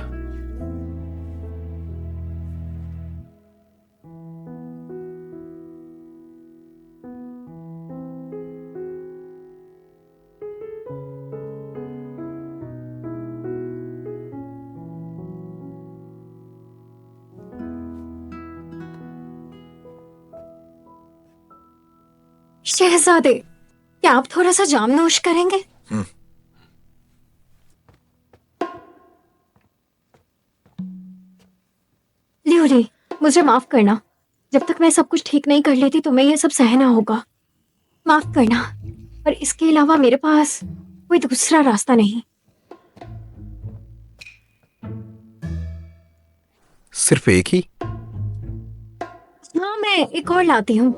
शहजादे, क्या आप थोड़ा सा जाम नोश करेंगे? लियोली, मुझे माफ करना। जब तक मैं सब कुछ ठीक नहीं कर लेती तुम्हें ये सब सहना होगा। माफ करना, पर इसके अलावा मेरे पास कोई दूसरा रास्ता नहीं। सिर्फ एक ही? हाँ, मैं एक और लाती हूँ।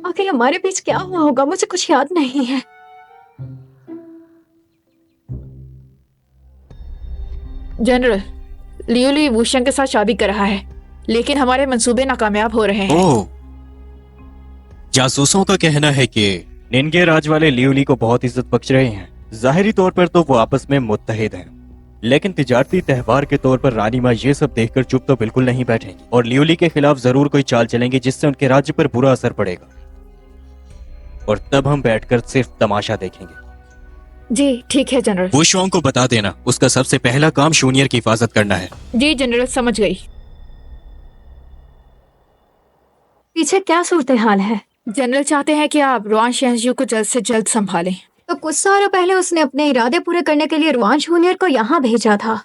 आखिर हमारे बीच क्या हुआ होगा, मुझे कुछ याद नहीं है। जनरल, लियोली वूशेंग के साथ शादी कर रहा है, लेकिन हमारे मंसूबे नाकामयाब हो रहे हैं। ओह, जासूसों का कहना है कि निन्गे राज वाले लियोली को बहुत इज्जत बख्श रहे हैं। जाहिरी तौर पर तो वो आपस में मुत्तहिद हैं, लेकिन तिजारती त्यौहार के तौर पर रानी माँ ये सब देखकर चुप तो बिल्कुल नहीं बैठेंगी और लियोली के खिलाफ जरूर कोई चाल चलेंगे जिससे उनके राज्य पर बुरा असर पड़ेगा, और तब हम बैठकर सिर्फ तमाशा देखेंगे। जी ठीक है जनरल। वो शोंग को बता देना उसका सबसे पहला काम शूनियर की हिफाजत करना है। जी जनरल, समझ गई। पीछे क्या सूरत हाल है? जनरल चाहते हैं कि आप रुआन शहंजू को जल्द से जल्द संभालें। तो कुछ सालों पहले उसने अपने इरादे पूरे करने के लिए रुआन जूनियर को यहाँ भेजा था।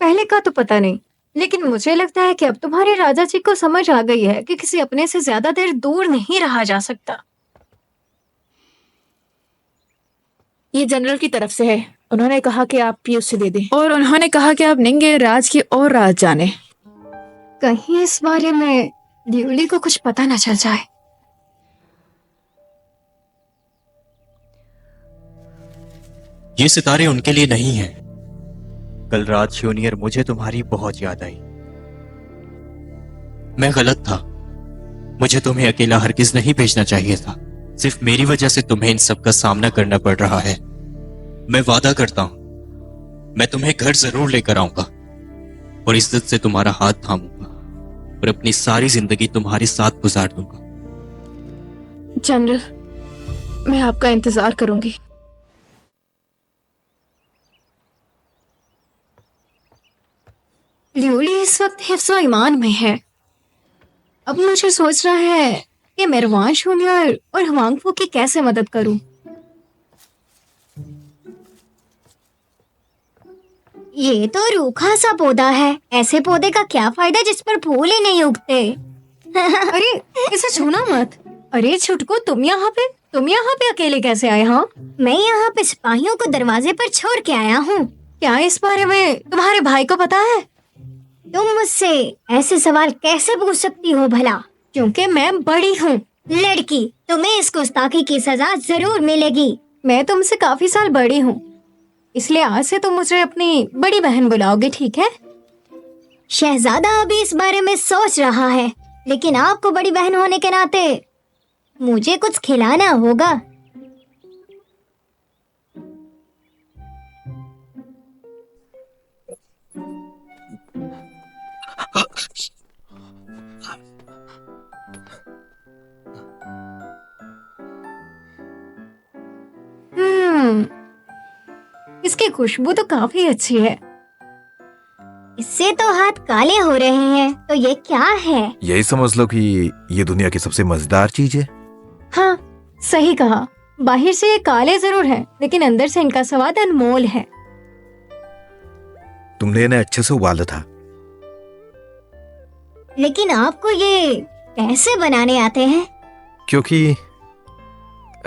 पहले का तो पता नहीं, लेकिन मुझे लगता है कि अब तुम्हारे राजा जी को समझ आ गई है कि किसी अपने से ज्यादा देर दूर नहीं रहा जा सकता। ये जनरल की तरफ से है। उन्होंने कहा कि आप पीयूष से दे दें, और उन्होंने कहा कि आप निंगे राज की और राज जाने। कहीं इस बारे में लियोली को कुछ पता न चल जाए। ये सितारे उनके लिए नहीं हैं। कल रात शूनियर मुझे तुम्हारी बहुत याद आई। मैं गलत था, मुझे तुम्हें अकेला हरगिज नहीं भेजना चाहिए था। सिर्फ मेरी वजह से तुम्हें इन सब का सामना करना पड़ रहा है। मैं वादा करता हूं मैं तुम्हें घर जरूर लेकर आऊंगा और इज्जत से तुम्हारा हाथ थामूंगा और अपनी सारी जिंदगी तुम्हारे साथ गुजार दूंगा। जनरल, मैं आपका इंतजार करूंगी। लियोली इस वक्त हिफ्ज़ो ईमान में है। अब मुझे सोच रहा है कि मैं रुआन जूनियर और हुआंगफू की कैसे मदद करूं। ये तो रूखा सा पौधा है। ऐसे पौधे का क्या फायदा जिस पर फूल ही नहीं उगते। अरे इसे छूना मत। अरे छुटको, तुम यहाँ पे अकेले कैसे आए? हाँ, मैं यहाँ पे सिपाहियों को दरवाजे पर छोड़ के आया हूँ। क्या इस बारे में तुम्हारे भाई को पता है? तुम मुझसे ऐसे सवाल कैसे पूछ सकती हो भला? क्योंकि मैं बड़ी हूँ। लड़की, तुम्हें इस गुस्ताखी की सजा जरूर मिलेगी। मैं तुमसे काफी साल बड़ी हूँ, इसलिए आज से तुम मुझे अपनी बड़ी बहन बुलाओगे, ठीक है? शहजादा अभी इस बारे में सोच रहा है, लेकिन आपको बड़ी बहन होने के नाते मुझे कुछ खिलाना होगा। इसकी खुशबू तो काफी अच्छी है। इससे तो हाथ काले हो रहे हैं, तो ये क्या है? यही समझ लो कि ये दुनिया की सबसे मजेदार चीज है। हाँ, सही कहा। बाहर से ये काले जरूर हैं, लेकिन अंदर से इनका स्वाद अनमोल है। तुमने इन्हें अच्छे से उबाला था। लेकिन आपको ये कैसे बनाने आते हैं? क्योंकि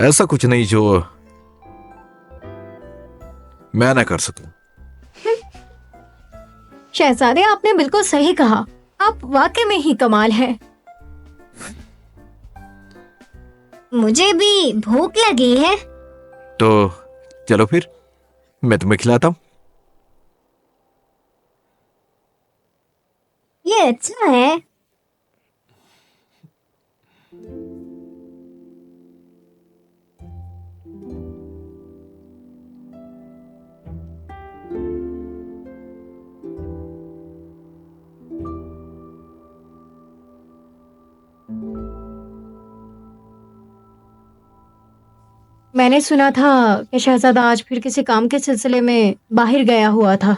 ऐसा कुछ नहीं जो मैं ना कर सकूं। शहजादे, आपने बिल्कुल सही कहा। आप वाकई में ही कमाल हैं। मुझे भी भूख लगी है। तो चलो फिर मैं तुम्हें खिलाता हूं। ये अच्छा है। मैंने सुना था कि शहजादा आज फिर किसी काम के सिलसिले में बाहर गया हुआ था।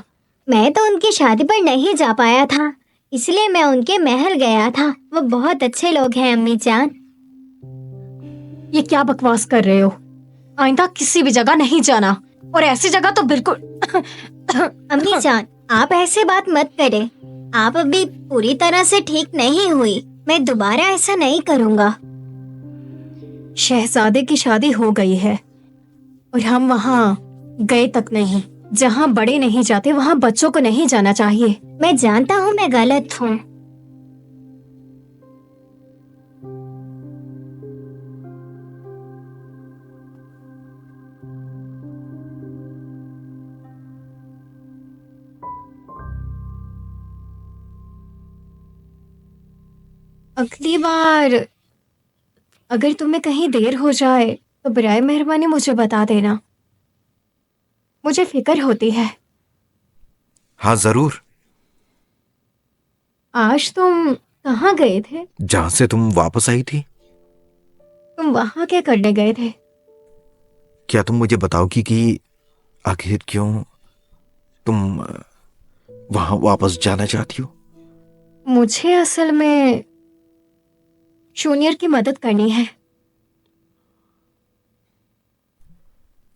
मैं तो उनकी शादी पर नहीं जा पाया था, इसलिए मैं उनके महल गया था। वो बहुत अच्छे लोग हैं अम्मी जान। ये क्या बकवास कर रहे हो? आइंदा किसी भी जगह नहीं जाना, और ऐसी जगह तो बिल्कुल। अम्मी जान, आप ऐसे बात मत करें। आप अभी पूरी तरह से ठीक नहीं हुई। मैं दोबारा ऐसा नहीं करूँगा। शहजादे की शादी हो गई है और हम वहाँ गए तक नहीं। जहाँ बड़े नहीं जाते वहाँ बच्चों को नहीं जाना चाहिए। मैं जानता हूँ मैं गलत हूँ। अगली बार अगर तुम्हें कहीं देर हो जाए तो बराए मेहरबानी मुझे बता देना। मुझे फिक्र होती है। हाँ जरूर। आज तुम कहाँ गए थे? जहां से तुम वापस आई थी। तुम वहाँ क्या करने गए थे? क्या तुम मुझे बताओगी कि आखिर क्यों तुम वहां वापस जाना चाहती हो? मुझे असल में जूनियर की मदद करनी है।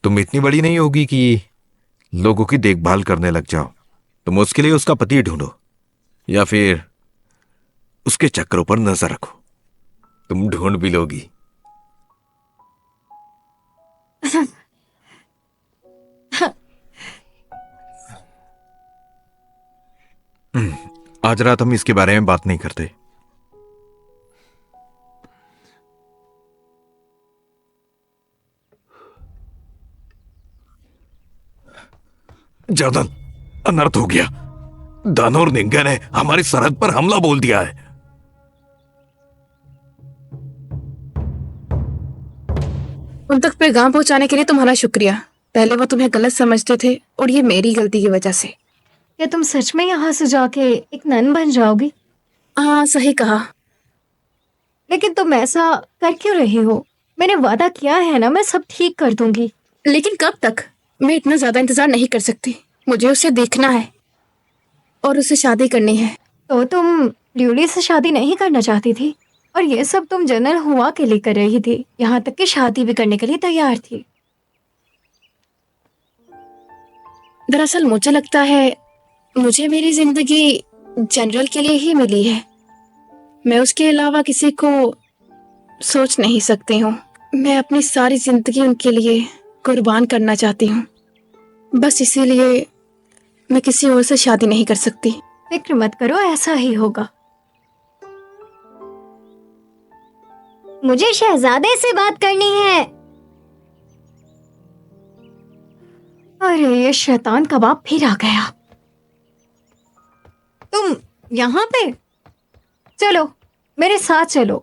तुम इतनी बड़ी नहीं होगी कि लोगों की देखभाल करने लग जाओ। तुम उसके लिए उसका पति ढूंढो या फिर उसके चक्रों पर नजर रखो। तुम ढूंढ भी लोगी। आज रात हम इसके बारे में बात नहीं करते। ज्यादा अनर्थ हो गया। दानोर निंगा ने हमारी सरहद पर हमला बोल दिया है। उन तक पैगाम पहुंचाने के लिए तुम्हारा शुक्रिया। पहले वो तुम्हें गलत समझते थे और ये मेरी गलती की वजह से। क्या तुम सच में यहाँ से जाके एक नन बन जाओगी? हाँ, सही कहा। लेकिन तुम ऐसा कर क्यों रही हो? मैंने वादा किया है ना, मैं सब ठीक कर दूंगी। लेकिन कब तक? मैं इतना ज्यादा इंतजार नहीं कर सकती। मुझे उसे देखना है और उसे शादी करनी है। तो तुम ल्यूली से शादी नहीं करना चाहती थी, और ये सब तुम जनरल हुआ के लिए कर रही थी। यहाँ तक कि शादी भी करने के लिए तैयार थी। दरअसल मुझे लगता है मुझे मेरी जिंदगी जनरल के लिए ही मिली है। मैं उसके अलावा किसी को सोच नहीं सकती हूँ। मैं अपनी सारी जिंदगी उनके लिए कुर्बान करना चाहती हूँ। बस इसीलिए मैं किसी और से शादी नहीं कर सकती। फिक्र मत करो, ऐसा ही होगा। मुझे शहजादे से बात करनी है। अरे ये शैतान कबाब फिर आ गया। तुम यहाँ पे? चलो मेरे साथ चलो।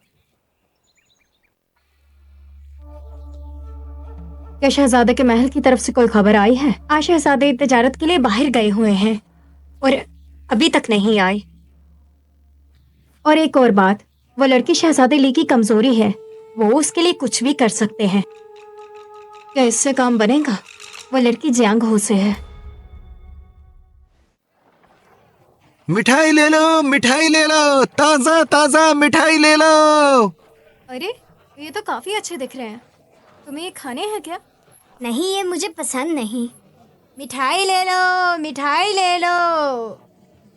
क्या शहजादे के महल की तरफ से कोई खबर आई है? आज शहजादे तिजारत के लिए बाहर गए हुए हैं और अभी तक नहीं आए। और एक और बात, वो लड़की शहजादे ली की कमजोरी है, वो उसके लिए कुछ भी कर सकते हैं। क्या इससे काम बनेगा? वो लड़की जियांग हो से है। मिठाई ले लो, ताजा ताजा मिठाई ले लो। अरे ये तो काफी अच्छे दिख रहे हैं, तुम्हें ये खाने हैं क्या? नहीं, ये मुझे पसंद नहीं। मिठाई ले लो, मिठाई ले लो।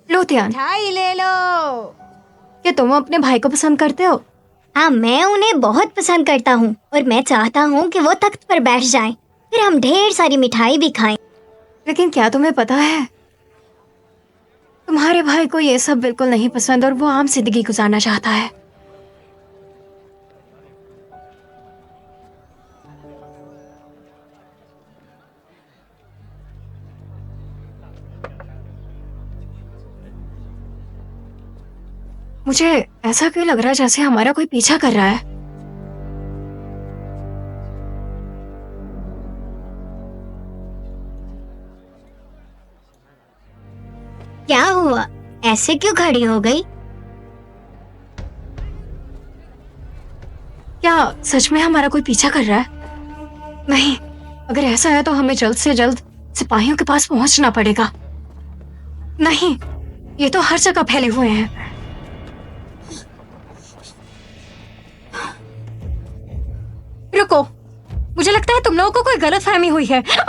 लो तियान, मिठाई ले लो। क्या तुम अपने भाई को पसंद करते हो? हाँ, मैं उन्हें बहुत पसंद करता हूँ और मैं चाहता हूँ कि वो तख्त पर बैठ जाएं, फिर हम ढेर सारी मिठाई भी खाएं। लेकिन क्या तुम्हें पता है, तुम्हारे भाई को ये सब बिल्कुल नहीं पसंद और वो आम जिंदगी गुजारना चाहता है। मुझे ऐसा क्यों लग रहा है जैसे हमारा कोई पीछा कर रहा है? क्या हुआ? ऐसे क्यों खड़ी हो गई? क्या सच में हमारा कोई पीछा कर रहा है? नहीं, अगर ऐसा है तो हमें जल्द से जल्द सिपाहियों के पास पहुंचना पड़ेगा। नहीं, ये तो हर जगह फैले हुए हैं। रुको, मुझे लगता है तुम लोगों को कोई गलतफहमी हुई है। जल्दी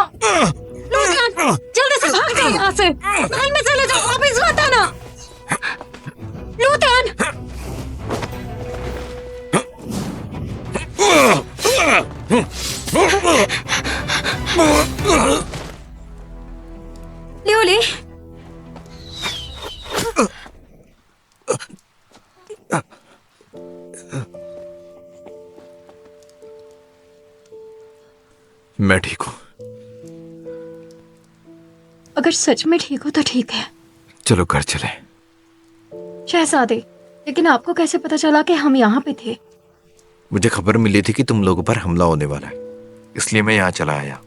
से भाग जाओ यहाँ से, महल में चले जाओ, वापस मत आना। लूथन! लियोली, मैं ठीक हूँ। अगर सच में ठीक हो तो ठीक है। चलो घर चले। शहजादे, लेकिन आपको कैसे पता चला कि हम यहाँ पे थे? मुझे खबर मिली थी कि तुम लोगों पर हमला होने वाला है, इसलिए मैं यहाँ चला आया।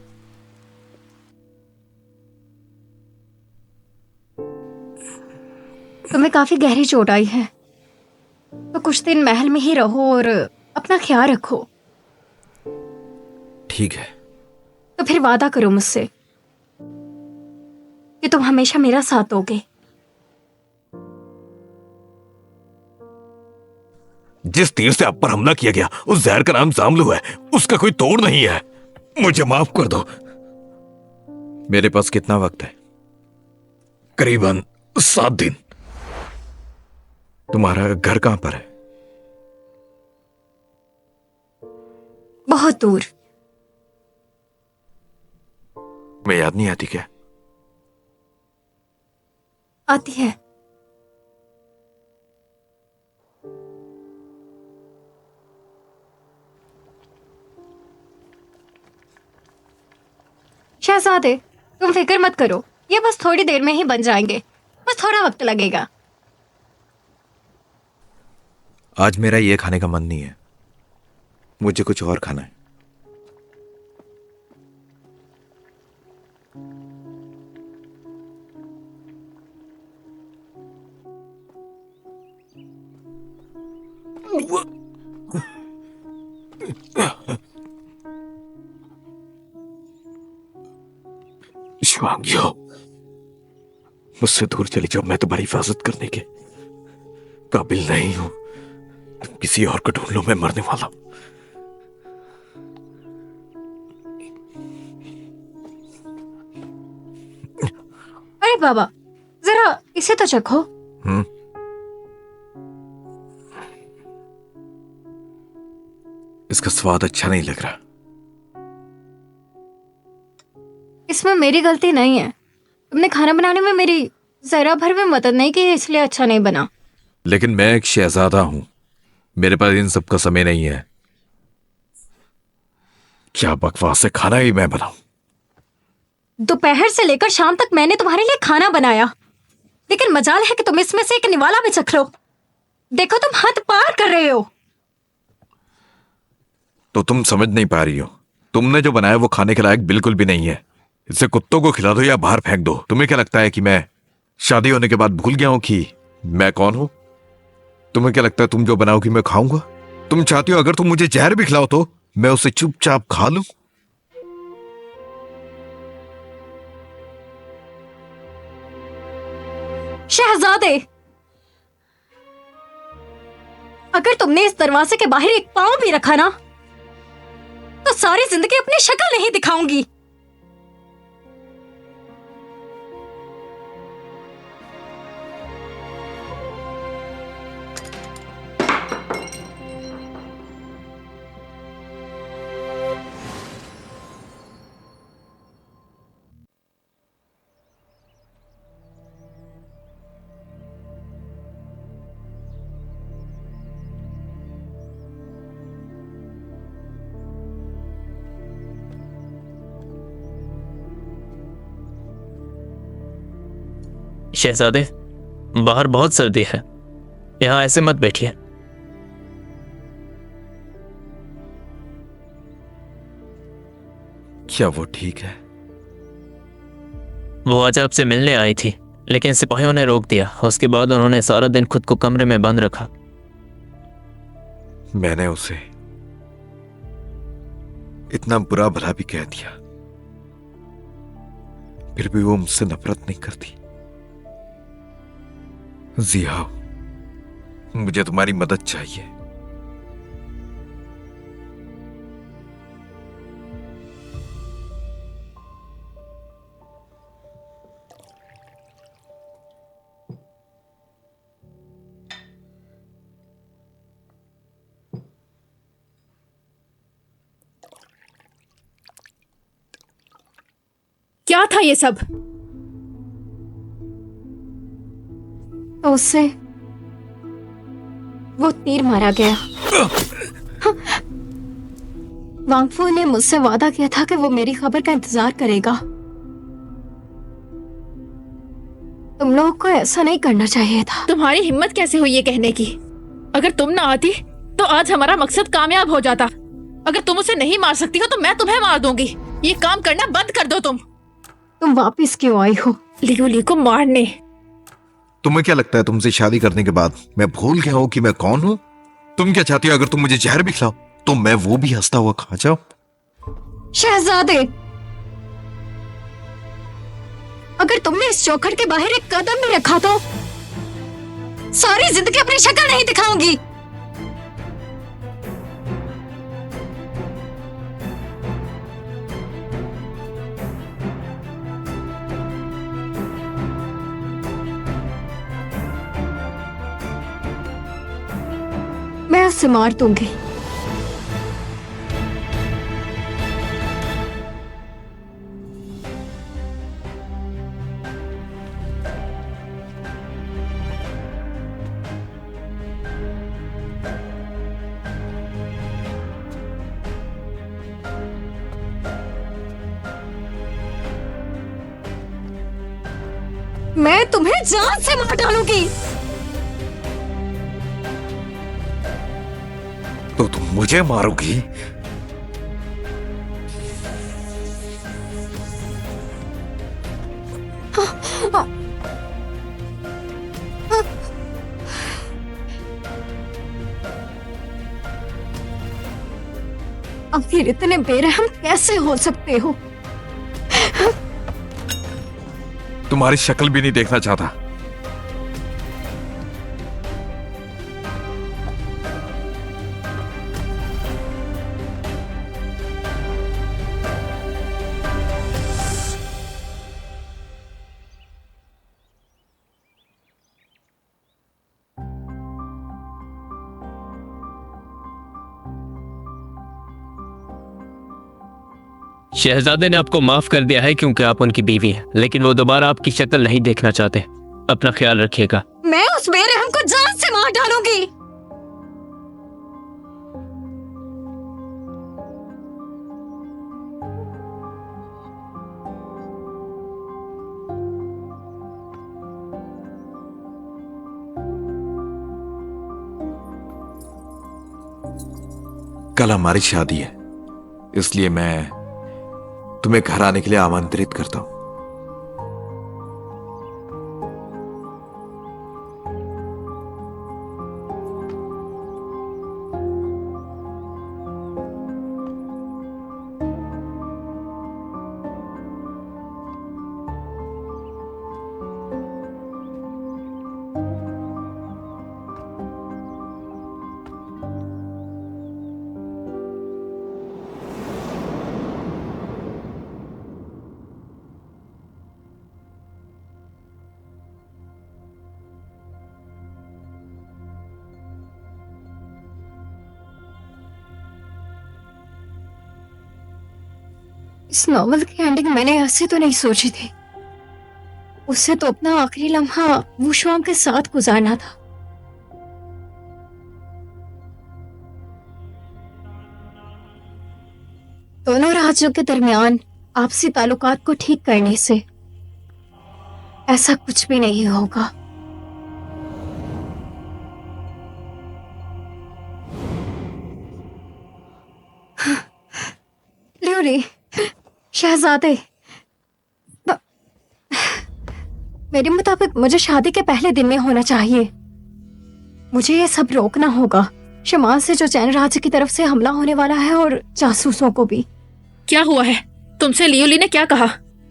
तुम्हें काफी गहरी चोट आई है, तो कुछ दिन महल में ही रहो और अपना ख्याल रखो। ठीक है। तो फिर वादा करो मुझसे कि तुम हमेशा मेरा साथ दोगे। जिस तीर से आप पर हमला किया गया उस जहर का नाम जामलू है, उसका कोई तोड़ नहीं है। मुझे माफ कर दो। मेरे पास कितना वक्त है? करीबन 7 दिन। तुम्हारा घर कहां पर है? बहुत दूर। मैं याद नहीं आती क्या? आती है। शहजादे, तुम फिक्र मत करो, ये बस थोड़ी देर में ही बन जाएंगे, बस थोड़ा वक्त लगेगा। आज मेरा ये खाने का मन नहीं है, मुझे कुछ और खाना है। शिवांगियो, मुझसे दूर चली जाओ। मैं तुम्हारी हिफाजत करने के काबिल नहीं हूं। तुम किसी और को ढूंढ लो, मैं मरने वाला हूं। अरे बाबा, जरा इसे तो चखो। इसका स्वाद अच्छा नहीं लग रहा। इसमें मेरी गलती नहीं है, तुमने खाना बनाने में मेरी जरा भर भी मदद नहीं की, इसलिए अच्छा नहीं बना। लेकिन मैं एक शहजादा हूं, मेरे पास इन सब का समय नहीं है। क्या बकवास है, खाना ही मैं बनाऊं? दोपहर से लेकर शाम तक मैंने तुम्हारे लिए खाना बनाया, लेकिन मजाल है कि तुम इसमें से एक निवाला भी चख लो। देखो, तुम हद पार कर रहे हो। तो तुम समझ नहीं पा रही हो तुमने जो बनाया वो खाने के लायक बिल्कुल भी नहीं है। इसे कुत्तों को खिला दो या बाहर फेंक दो। तुम्हें क्या लगता है कि मैं शादी होने के बाद भूल गया हूं कि मैं कौन हूं? तुम्हें क्या लगता है तुम जो बनाओगी मैं खाऊंगा? तुम चाहती हो अगर तुम मुझे जहर भी खिलाओ तो मैं उसे चुपचाप खा लूं? शहजादे, अगर तुमने इस दरवाजे के बाहर एक पांव भी रखा ना तो सारी जिंदगी अपनी शक्ल नहीं दिखाऊंगी। शहजादे, बाहर बहुत सर्दी है, यहाँ ऐसे मत बैठिए। क्या वो ठीक है? वो आज आपसे मिलने आई थी, लेकिन सिपाहियों ने रोक दिया। उसके बाद उन्होंने सारा दिन खुद को कमरे में बंद रखा। मैंने उसे इतना बुरा भला भी कह दिया, फिर भी वो मुझसे नफरत नहीं करती। जिया, मुझे तुम्हारी मदद चाहिए। क्या था ये सब? तो उससे वो तीर मारा गया। वांगफू ने मुझसे वादा किया था कि वो मेरी खबर का इंतजार करेगा। तुम लोगों को ऐसा नहीं करना चाहिए था। तुम्हारी हिम्मत कैसे हुई ये कहने की? अगर तुम ना आती तो आज हमारा मकसद कामयाब हो जाता। अगर तुम उसे नहीं मार सकती हो तो मैं तुम्हें मार दूंगी। ये काम करना बंद कर दो। तुम वापस क्यों आई हो? लियूली को मारने। तुम्हें क्या लगता है तुमसे शादी करने के बाद मैं भूल गया हूं कि मैं कौन हूं? तुम क्या चाहती हो अगर तुम मुझे जहर भी खिलाओ तो मैं वो भी हंसता हुआ खा जाऊं? शहजादे, अगर तुमने इस चौखट के बाहर एक कदम भी रखा तो सारी जिंदगी अपनी शक्ल नहीं दिखाऊंगी। मैं उसे मार दूंगी। मैं तुम्हें जान से मार डालूंगी। तो तुम मुझे मारोगी? आखिर इतने बेरहम कैसे हो सकते हो? तुम्हारी शक्ल भी नहीं देखना चाहता। शहजादे ने आपको माफ कर दिया है क्योंकि आप उनकी बीवी हैं, लेकिन वो दोबारा आपकी शक्ल नहीं देखना चाहते। अपना ख्याल रखिएगा। मैं उस बेरहम को जान से मार डालूंगी। कल हमारी शादी है इसलिए मैं तुम्हें घर आने के लिए आमंत्रित करता हूं। इस नॉवल की एंडिंग मैंने ऐसे तो नहीं सोची थी। उससे तो अपना आखिरी लम्हा वुशुआंग के साथ गुजारना था। दोनों राज्यों के दरमियान आपसी ताल्लुकात को ठीक करने से ऐसा कुछ भी नहीं होगा। ल्यूली, शहजादे, मेरे मुताबिक मुझे शादी के पहले दिन में होना चाहिए। मुझे ये सब रोकना होगा। शमाल से जो चैन राज्य की तरफ से हमला होने वाला है और जासूसों को भी। क्या हुआ है? तुमसे लियोली ने क्या कहा?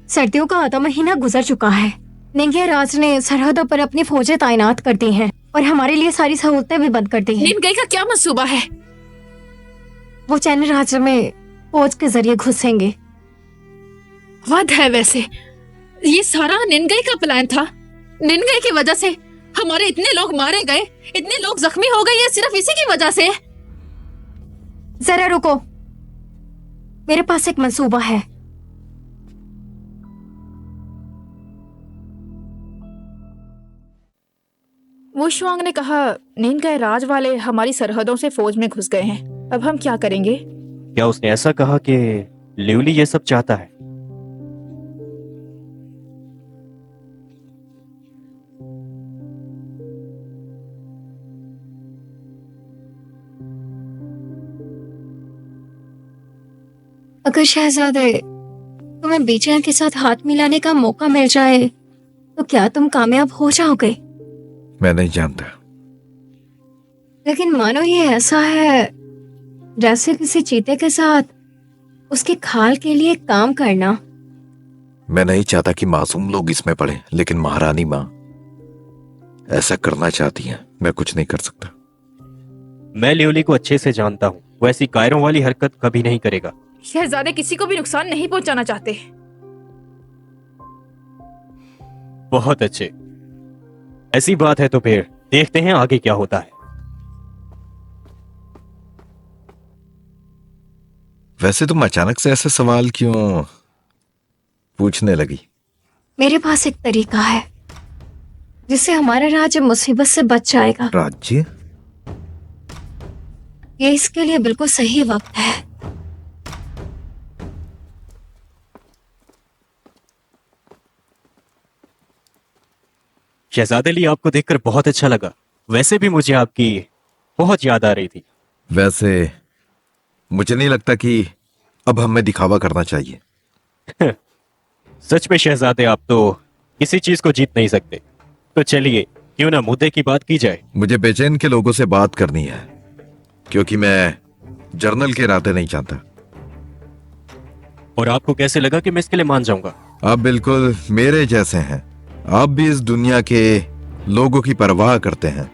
सर्दियों का आधा महीना गुजर चुका है। निंगे राज ने सरहदों पर अपनी फौजें तैनात कर दी हैं और हमारे लिए सारी सहूलतें भी बंद कर दी हैं। निनगई का क्या मंसूबा है? वो चैन राज्य में फौज के जरिए घुसेंगे। हद है वैसे। ये सारा निनगई का प्लान था। निनगई की वजह से हमारे इतने लोग मारे गए, इतने लोग जख्मी हो गए, ये सिर्फ इसी की वजह से। जरा रुको, मेरे पास एक मंसूबा है। वुशुआंग ने कहा निनगई राज वाले हमारी सरहदों से फौज में घुस गए हैं। अब हम क्या करेंगे? क्या उसने ऐसा कहा कि लियोली ये सब चाहता है? अगर शहजादे तुम्हें बीचैन के साथ हाथ मिलाने का मौका मिल जाए तो क्या तुम कामयाब हो जाओगे? मैं नहीं जानता। लेकिन मानो ये ऐसा है जैसे किसी चीते के साथ उसकी खाल के लिए काम करना। मैं नहीं चाहता कि मासूम लोग इसमें पड़े, लेकिन महारानी माँ ऐसा करना चाहती है। मैं कुछ नहीं कर सकता। मैं लियोली को अच्छे से जानता हूँ। वो ऐसी कायरों वाली हरकत कभी नहीं करेगा। शहजादे किसी को भी नुकसान नहीं पहुंचाना चाहते। बहुत अच्छे। ऐसी बात है तो फिर देखते हैं आगे क्या होता है। वैसे तुम अचानक से ऐसे सवाल क्यों पूछने लगी? मेरे पास एक तरीका है जिससे हमारा राज्य मुसीबत से बच जाएगा। राज्य? ये इसके लिए बिल्कुल सही वक्त है। शहजादे ली, आपको देखकर बहुत अच्छा लगा। वैसे भी मुझे आपकी बहुत याद आ रही थी। वैसे मुझे नहीं लगता कि अब हमें दिखावा करना चाहिए। सच में शहजादे, आप तो किसी चीज को जीत नहीं सकते। तो चलिए क्यों ना मुद्दे की बात की जाए। मुझे बेचैन के लोगों से बात करनी है क्योंकि मैं जर्नल के इरादे नहीं चाहता। और आपको कैसे लगा कि मैं इसके लिए मान जाऊंगा? आप बिल्कुल मेरे जैसे हैं। आप भी इस दुनिया के लोगों की परवाह करते हैं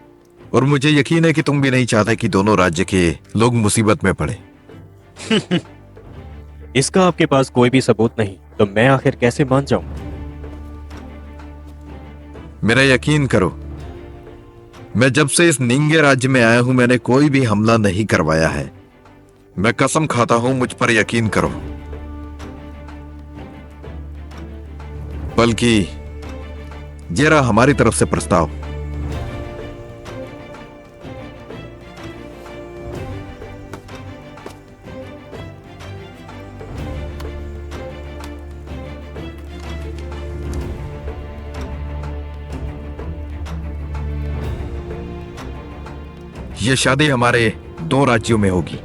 और मुझे यकीन है कि तुम भी नहीं चाहते कि दोनों राज्य के लोग मुसीबत में पड़े। इसका आपके पास कोई भी सबूत नहीं, तो मैं आखिर कैसे मान जाऊं? मेरा यकीन करो, मैं जब से इस निंगे राज्य में आया हूं मैंने कोई भी हमला नहीं करवाया है। मैं कसम खाता हूं, मुझ पर यकीन करो। बल्कि ये रहा हमारी तरफ से प्रस्ताव। ये शादी हमारे 2 राज्यों में होगी।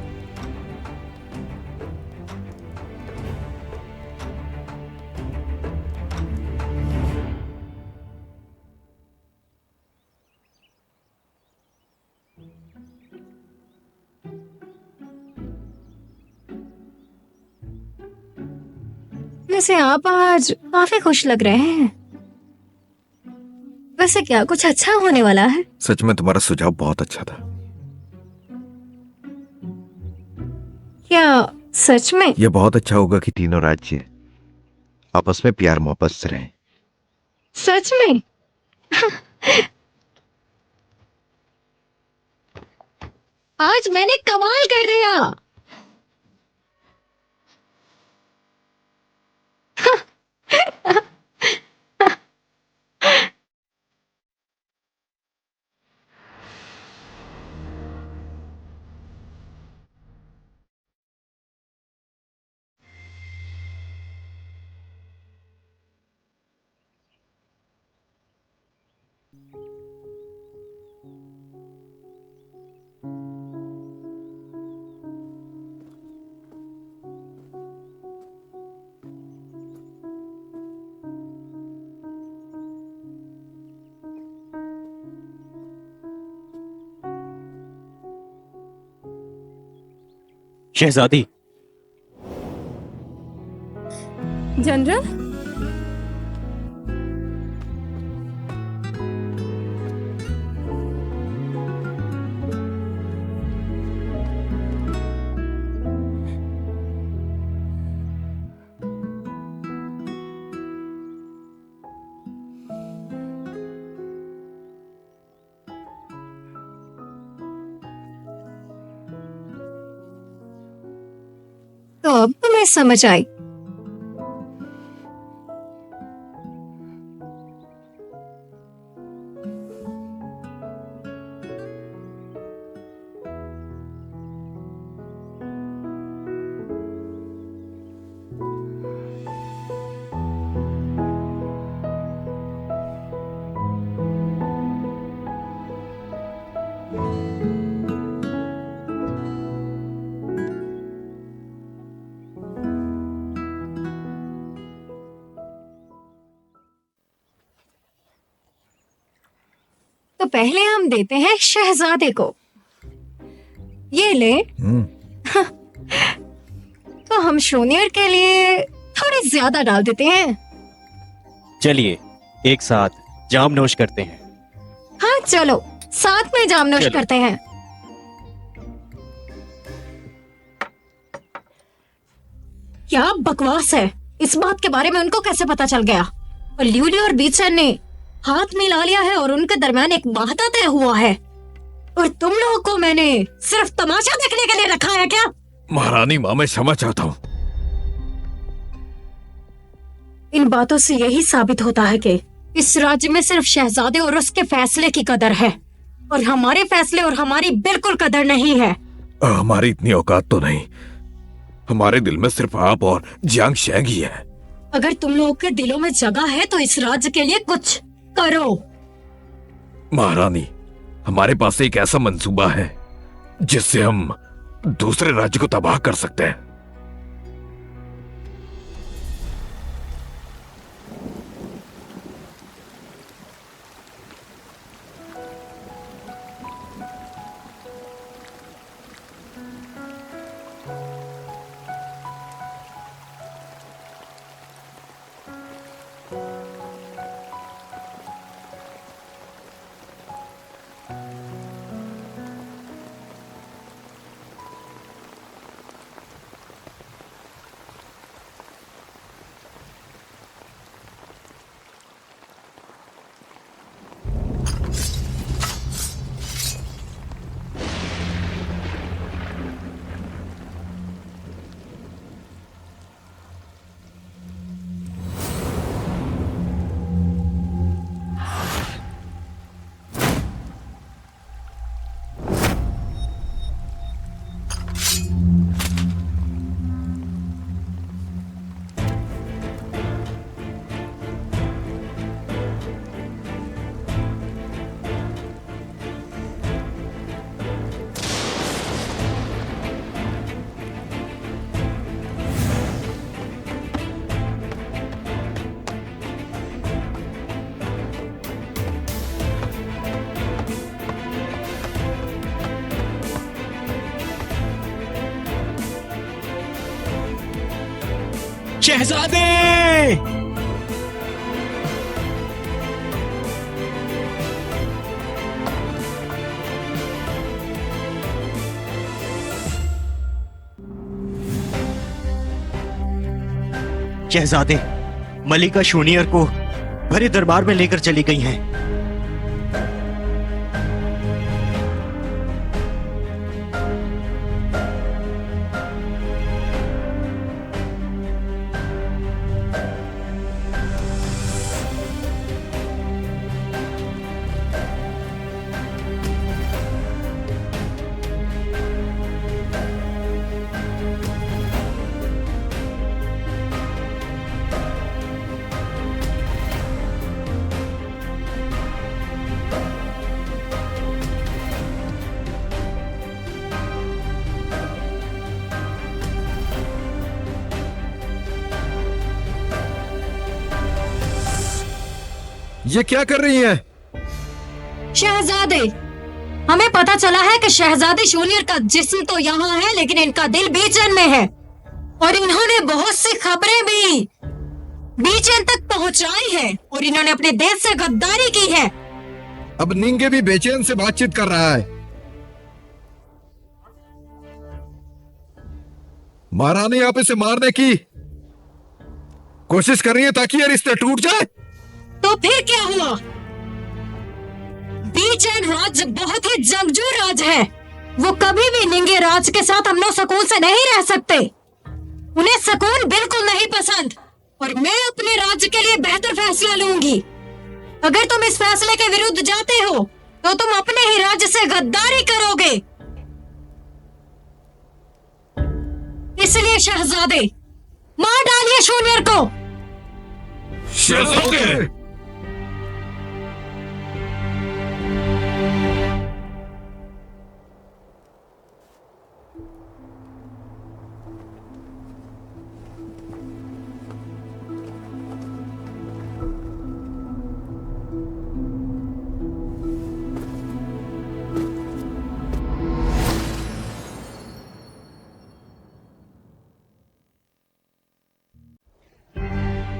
वैसे आप आज काफी खुश लग रहे हैं। वैसे क्या कुछ अच्छा होने वाला है? सच में तुम्हारा सुझाव बहुत अच्छा था। क्या सच में? यह बहुत अच्छा होगा कि तीनों राज्य आपस में प्यार मोहब्बत से रहें। सच में? आज मैंने कमाल कर दिया। शहजादी, जनरल, तो अब तुम्हें समझ आई। तो पहले हम देते हैं शहजादे को। ये ले। तो हम शोनियर के लिए थोड़े ज्यादा डाल देते हैं। चलिए एक साथ जाम नोश करते हैं। हाँ चलो, साथ में जामनोश चलो। करते हैं। क्या बकवास है? इस बात के बारे में उनको कैसे पता चल गया? और ल्यूली और बीचन ने हाथ मिला लिया है और उनके दरमियान एक वादा तय हुआ है। और तुम लोगों को मैंने सिर्फ तमाशा देखने के लिए रखा है क्या? महारानी माँ, मैं क्षमा चाहता हूँ। इन बातों से यही साबित होता है कि इस राज्य में सिर्फ शहजादे और उसके फैसले की कदर है, और हमारे फैसले और हमारी बिल्कुल कदर नहीं है। हमारी इतनी औकात तो नहीं। हमारे दिल में सिर्फ आप और जियांग शेंग ही है। अगर तुम लोगों के दिलों में जगह है तो इस राज्य के लिए कुछ करो। महारानी, हमारे पास एक ऐसा मंसूबा है जिससे हम दूसरे राज्य को तबाह कर सकते हैं। शहजादे! शहजादे, मलिका शूनियर को भरे दरबार में लेकर चली गई हैं। ये क्या कर रही हैं? शहजादे, हमें पता चला है कि शहजादे शूनियर का जिस्म तो यहाँ है, लेकिन इनका दिल बीचन में है। और इन्होंने बहुत सी खबरें भी बीचन तक पहुँचाई है, और इन्होंने अपने देश से गद्दारी की है। अब निंगे भी बेचैन से बातचीत कर रहा है। महारानी आप इसे मारने की कोशिश कर रही है ताकि ये रिश्ते टूट जाए। तो फिर क्या हुआ? बीचन राज बहुत ही जंगजू राज है। वो कभी भी निंगे राज के साथ अमनो सुकून से नहीं रह सकते। उन्हें सुकून बिल्कुल नहीं पसंद, और मैं अपने राज्य के लिए बेहतर फैसला लूंगी। अगर तुम इस फैसले के विरुद्ध जाते हो तो तुम अपने ही राज्य से गद्दारी करोगे। इसलिए शहजादे, मार डालिए शूनियर को। शहजादे!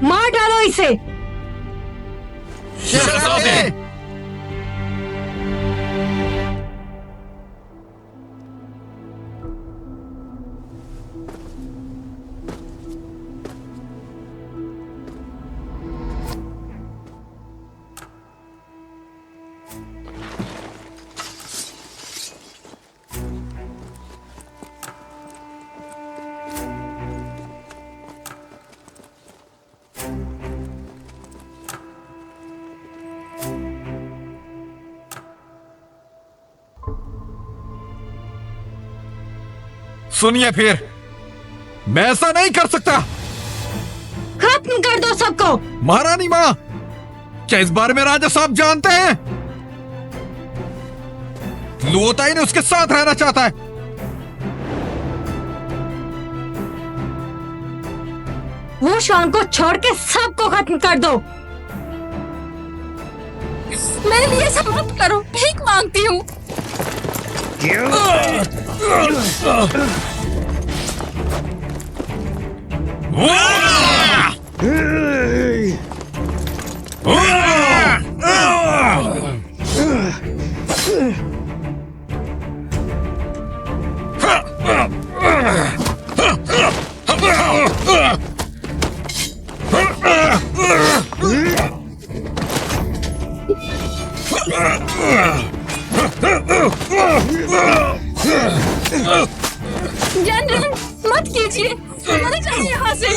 मार डालो इसे। शहजादे! सुनिए, फिर मैं ऐसा नहीं कर सकता। खत्म कर दो सबको। महारानी माँ, क्या इस बारे में राजा साहब जानते हैं? लुओताई ने उसके साथ रहना चाहता है। वो शान को छोड़ के सबको खत्म कर दो। मेरे लिए सब मत करो, भीख मांगती हूँ। जनरल, मत कीजिए, मत जाइए यहाँ से।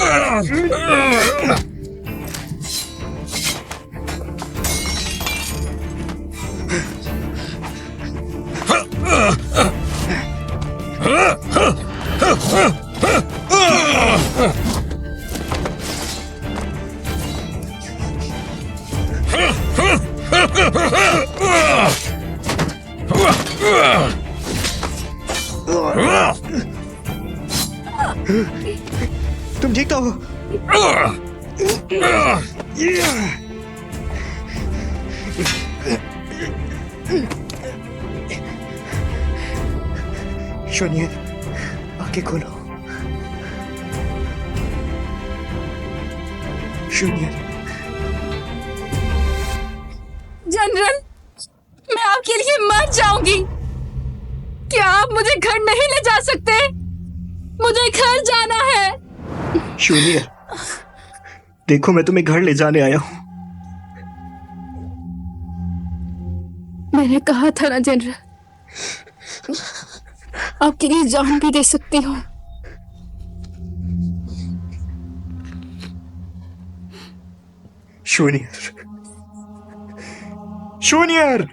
तुम ठीक तो हो? शूनियर, आंखें खोलो। जूनियर, जनरल, मैं आपके लिए मर जाऊंगी। क्या आप मुझे घर नहीं ले जा सकते? मुझे घर जाना है। जूनियर, देखो मैं तुम्हें घर ले जाने आया हूँ। मैंने कहा था ना जनरल, आपके लिए जान भी दे सकती हूँ। जूनियर, जूनियर,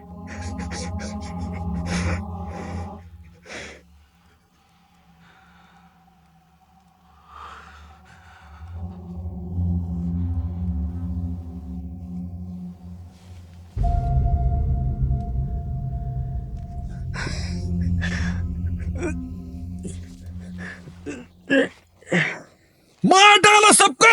मार डालो सबको।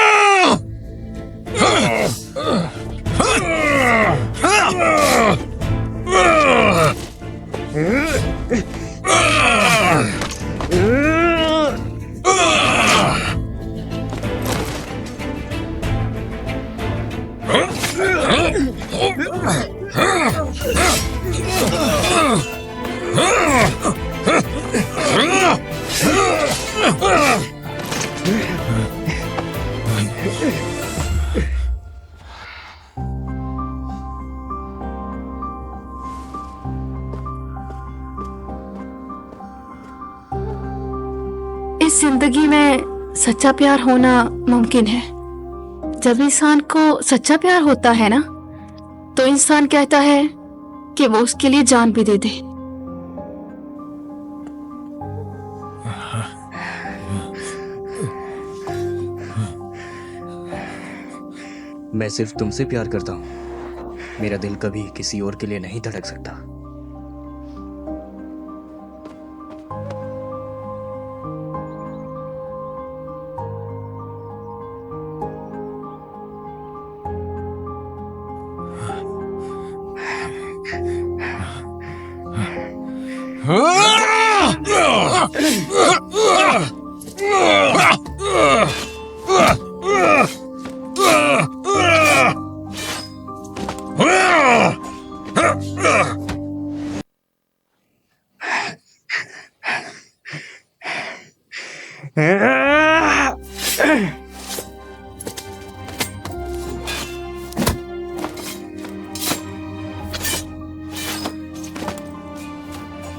इस जिंदगी में सच्चा प्यार होना मुमकिन है। जब इंसान को सच्चा प्यार होता है ना, तो इंसान कहता है कि वो उसके लिए जान भी दे दे। मैं सिर्फ तुमसे प्यार करता हूँ। मेरा दिल कभी किसी और के लिए नहीं धड़क सकता।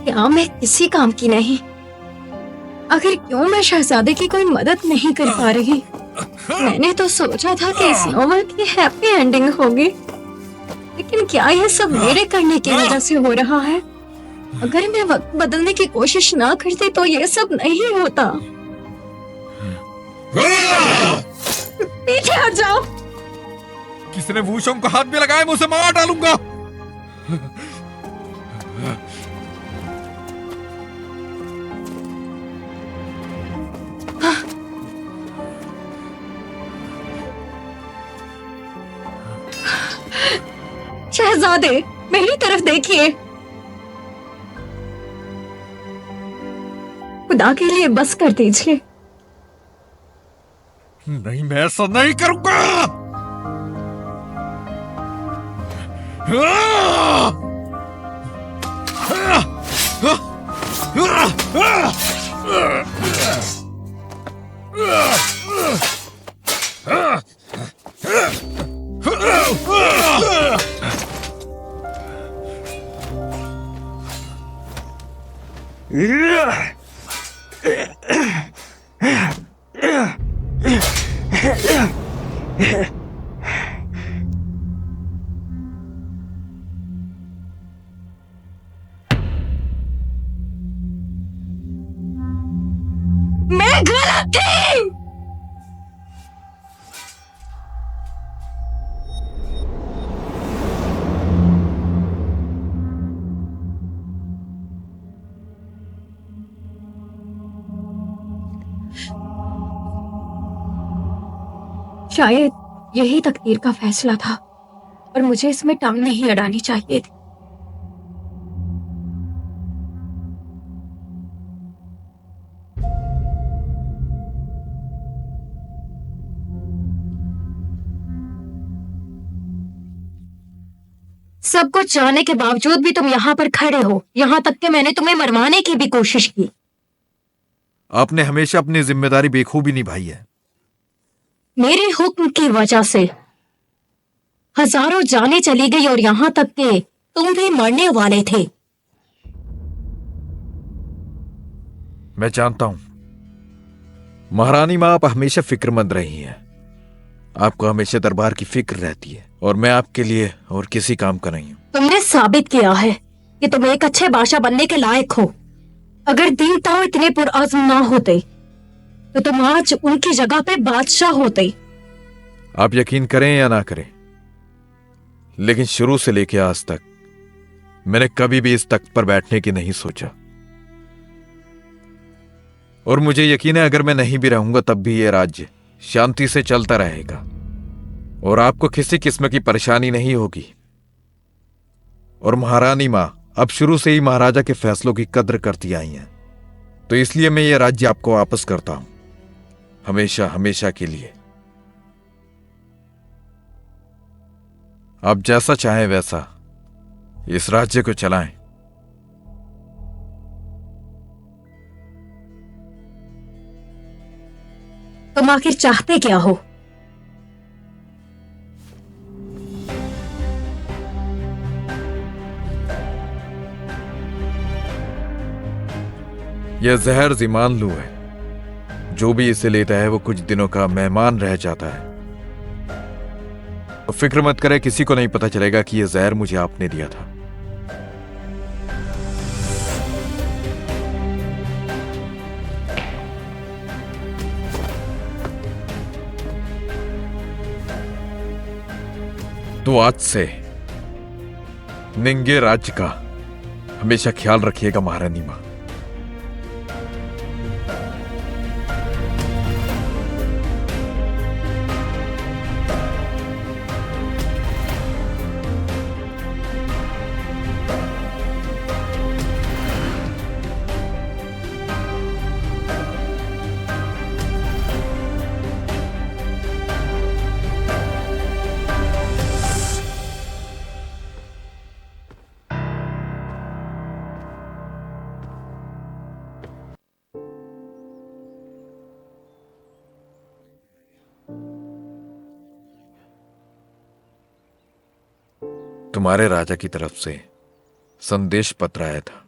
क्या मैं किसी काम की नहीं? आखिर क्यों मैं शहजादे की कोई मदद नहीं कर पा रही? मैंने तो सोचा था कि इस नॉवल की हैप्पी एंडिंग होगी, लेकिन क्या यह सब मेरे करने की वजह से हो रहा है? अगर मैं वक्त बदलने की कोशिश ना करती तो यह सब नहीं होता। पीछे हट जाओ। किसने वूशोंग को हाथ में लगाया? मैं उसे मार डालूंगा। शहजादे, मेरी तरफ देखिए। खुदा के लिए बस कर दीजिए। नहीं, मैं ऐसा नहीं करूंगा। मैं गलत थी। शायद यही तकदीर का फैसला था और मुझे इसमें टांग नहीं अड़ानी चाहिए थी। सब कुछ जानने के बावजूद भी तुम यहाँ पर खड़े हो, यहाँ तक कि मैंने तुम्हें मरवाने की भी कोशिश की। आपने हमेशा अपनी जिम्मेदारी बेखूबी निभाई है। मेरे हुक्म की वजह से हजारों जानें चली गई और यहाँ तक कि तुम भी मरने वाले थे। मैं जानता हूं महारानी मां, आप हमेशा फिक्रमंद रही हैं। आपको हमेशा दरबार की फिक्र रहती है और मैं आपके लिए और किसी काम का नहीं हूं। तुमने साबित किया है कि तुम एक अच्छे बादशाह बनने के लायक हो। अगर दीन ताऊ इतने पुरअज़्म ना होते तो तुम आज उनकी जगह पे बादशाह होते। आप यकीन करें या ना करें, लेकिन शुरू से लेकर आज तक मैंने कभी भी इस तख्त पर बैठने की नहीं सोचा। और मुझे यकीन है अगर मैं नहीं भी रहूंगा तब भी यह राज्य शांति से चलता रहेगा और आपको किसी किस्म की परेशानी नहीं होगी। और महारानी मां अब शुरू से ही महाराजा के फैसलों की कद्र करती आई हैं, तो इसलिए मैं यह राज्य आपको वापस करता हूं, हमेशा हमेशा के लिए। आप जैसा चाहें वैसा इस राज्य को चलाएं। तुम आखिर चाहते क्या हो? यह जहर ज़ीमान लू है। जो भी इसे लेता है वो कुछ दिनों का मेहमान रह जाता है। तो फिक्र मत करे, किसी को नहीं पता चलेगा कि यह जहर मुझे आपने दिया था। तो आज से निंगे राज्य का हमेशा ख्याल रखिएगा महारानी मां। तुम्हारे राजा की तरफ से संदेश पत्र आया था।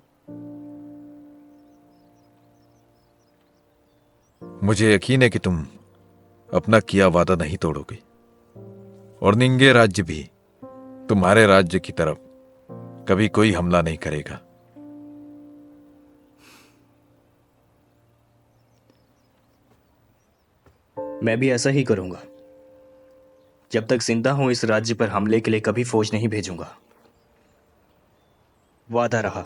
मुझे यकीन है कि तुम अपना किया वादा नहीं तोड़ोगे और निंगे राज्य भी तुम्हारे राज्य की तरफ कभी कोई हमला नहीं करेगा। मैं भी ऐसा ही करूंगा। जब तक जिंदा हूं इस राज्य पर हमले के लिए कभी फौज नहीं भेजूंगा। वादा रहा।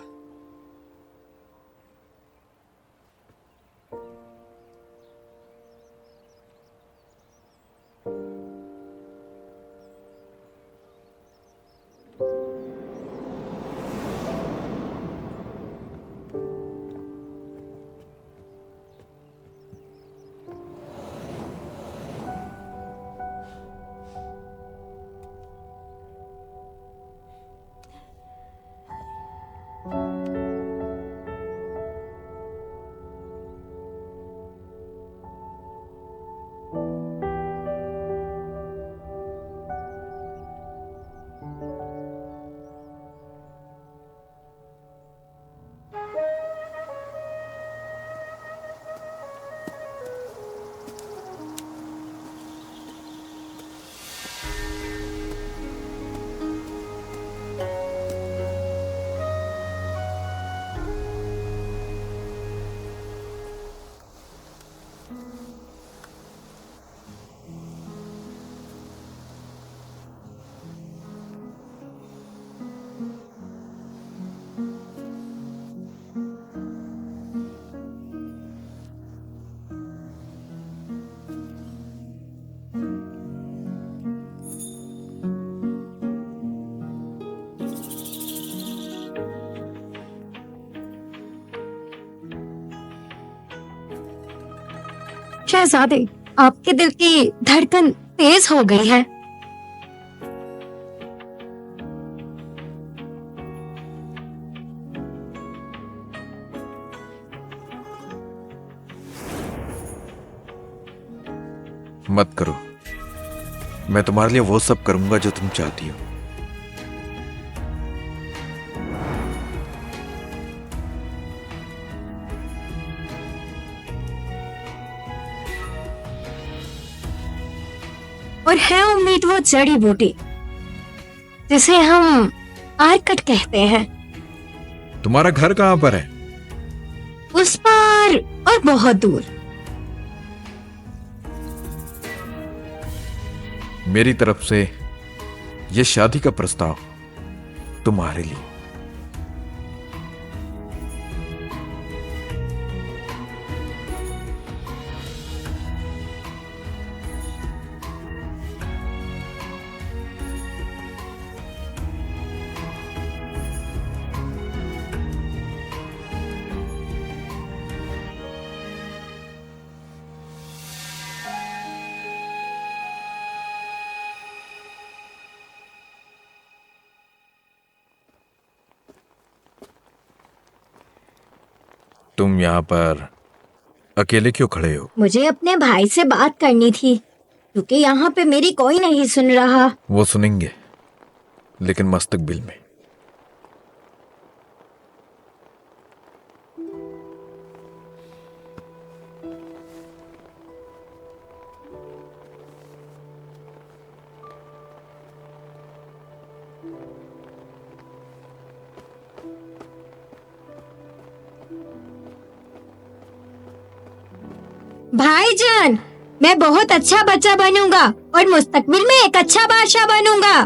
शहजादे, आपके दिल की धड़कन तेज हो गई है। मत करो। मैं तुम्हारे लिए वो सब करूंगा जो तुम चाहती हो। और है उम्मीद वो जड़ी बूटी जिसे हम आर्कट कहते हैं, तुम्हारा घर कहां पर है? उस पार और बहुत दूर। मेरी तरफ से यह शादी का प्रस्ताव तुम्हारे लिए। तुम यहां पर अकेले क्यों खड़े हो? मुझे अपने भाई से बात करनी थी क्योंकि यहाँ पे मेरी कोई नहीं सुन रहा। वो सुनेंगे, लेकिन मुस्तकबिल में। भाईजान, मैं बहुत अच्छा बच्चा बनूंगा और मुस्तकबिल में एक अच्छा बादशाह बनूंगा।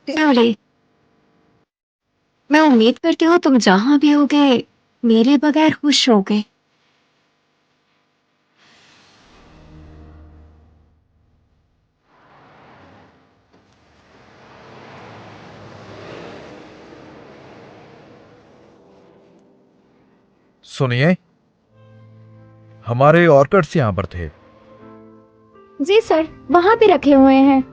ल्यूली, मैं उम्मीद करती हूँ तुम जहां भी होगे मेरे बगैर खुश होगे। सुनिए, हमारे ऑर्किड्स यहाँ पर थे। जी सर, वहां पे रखे हुए हैं।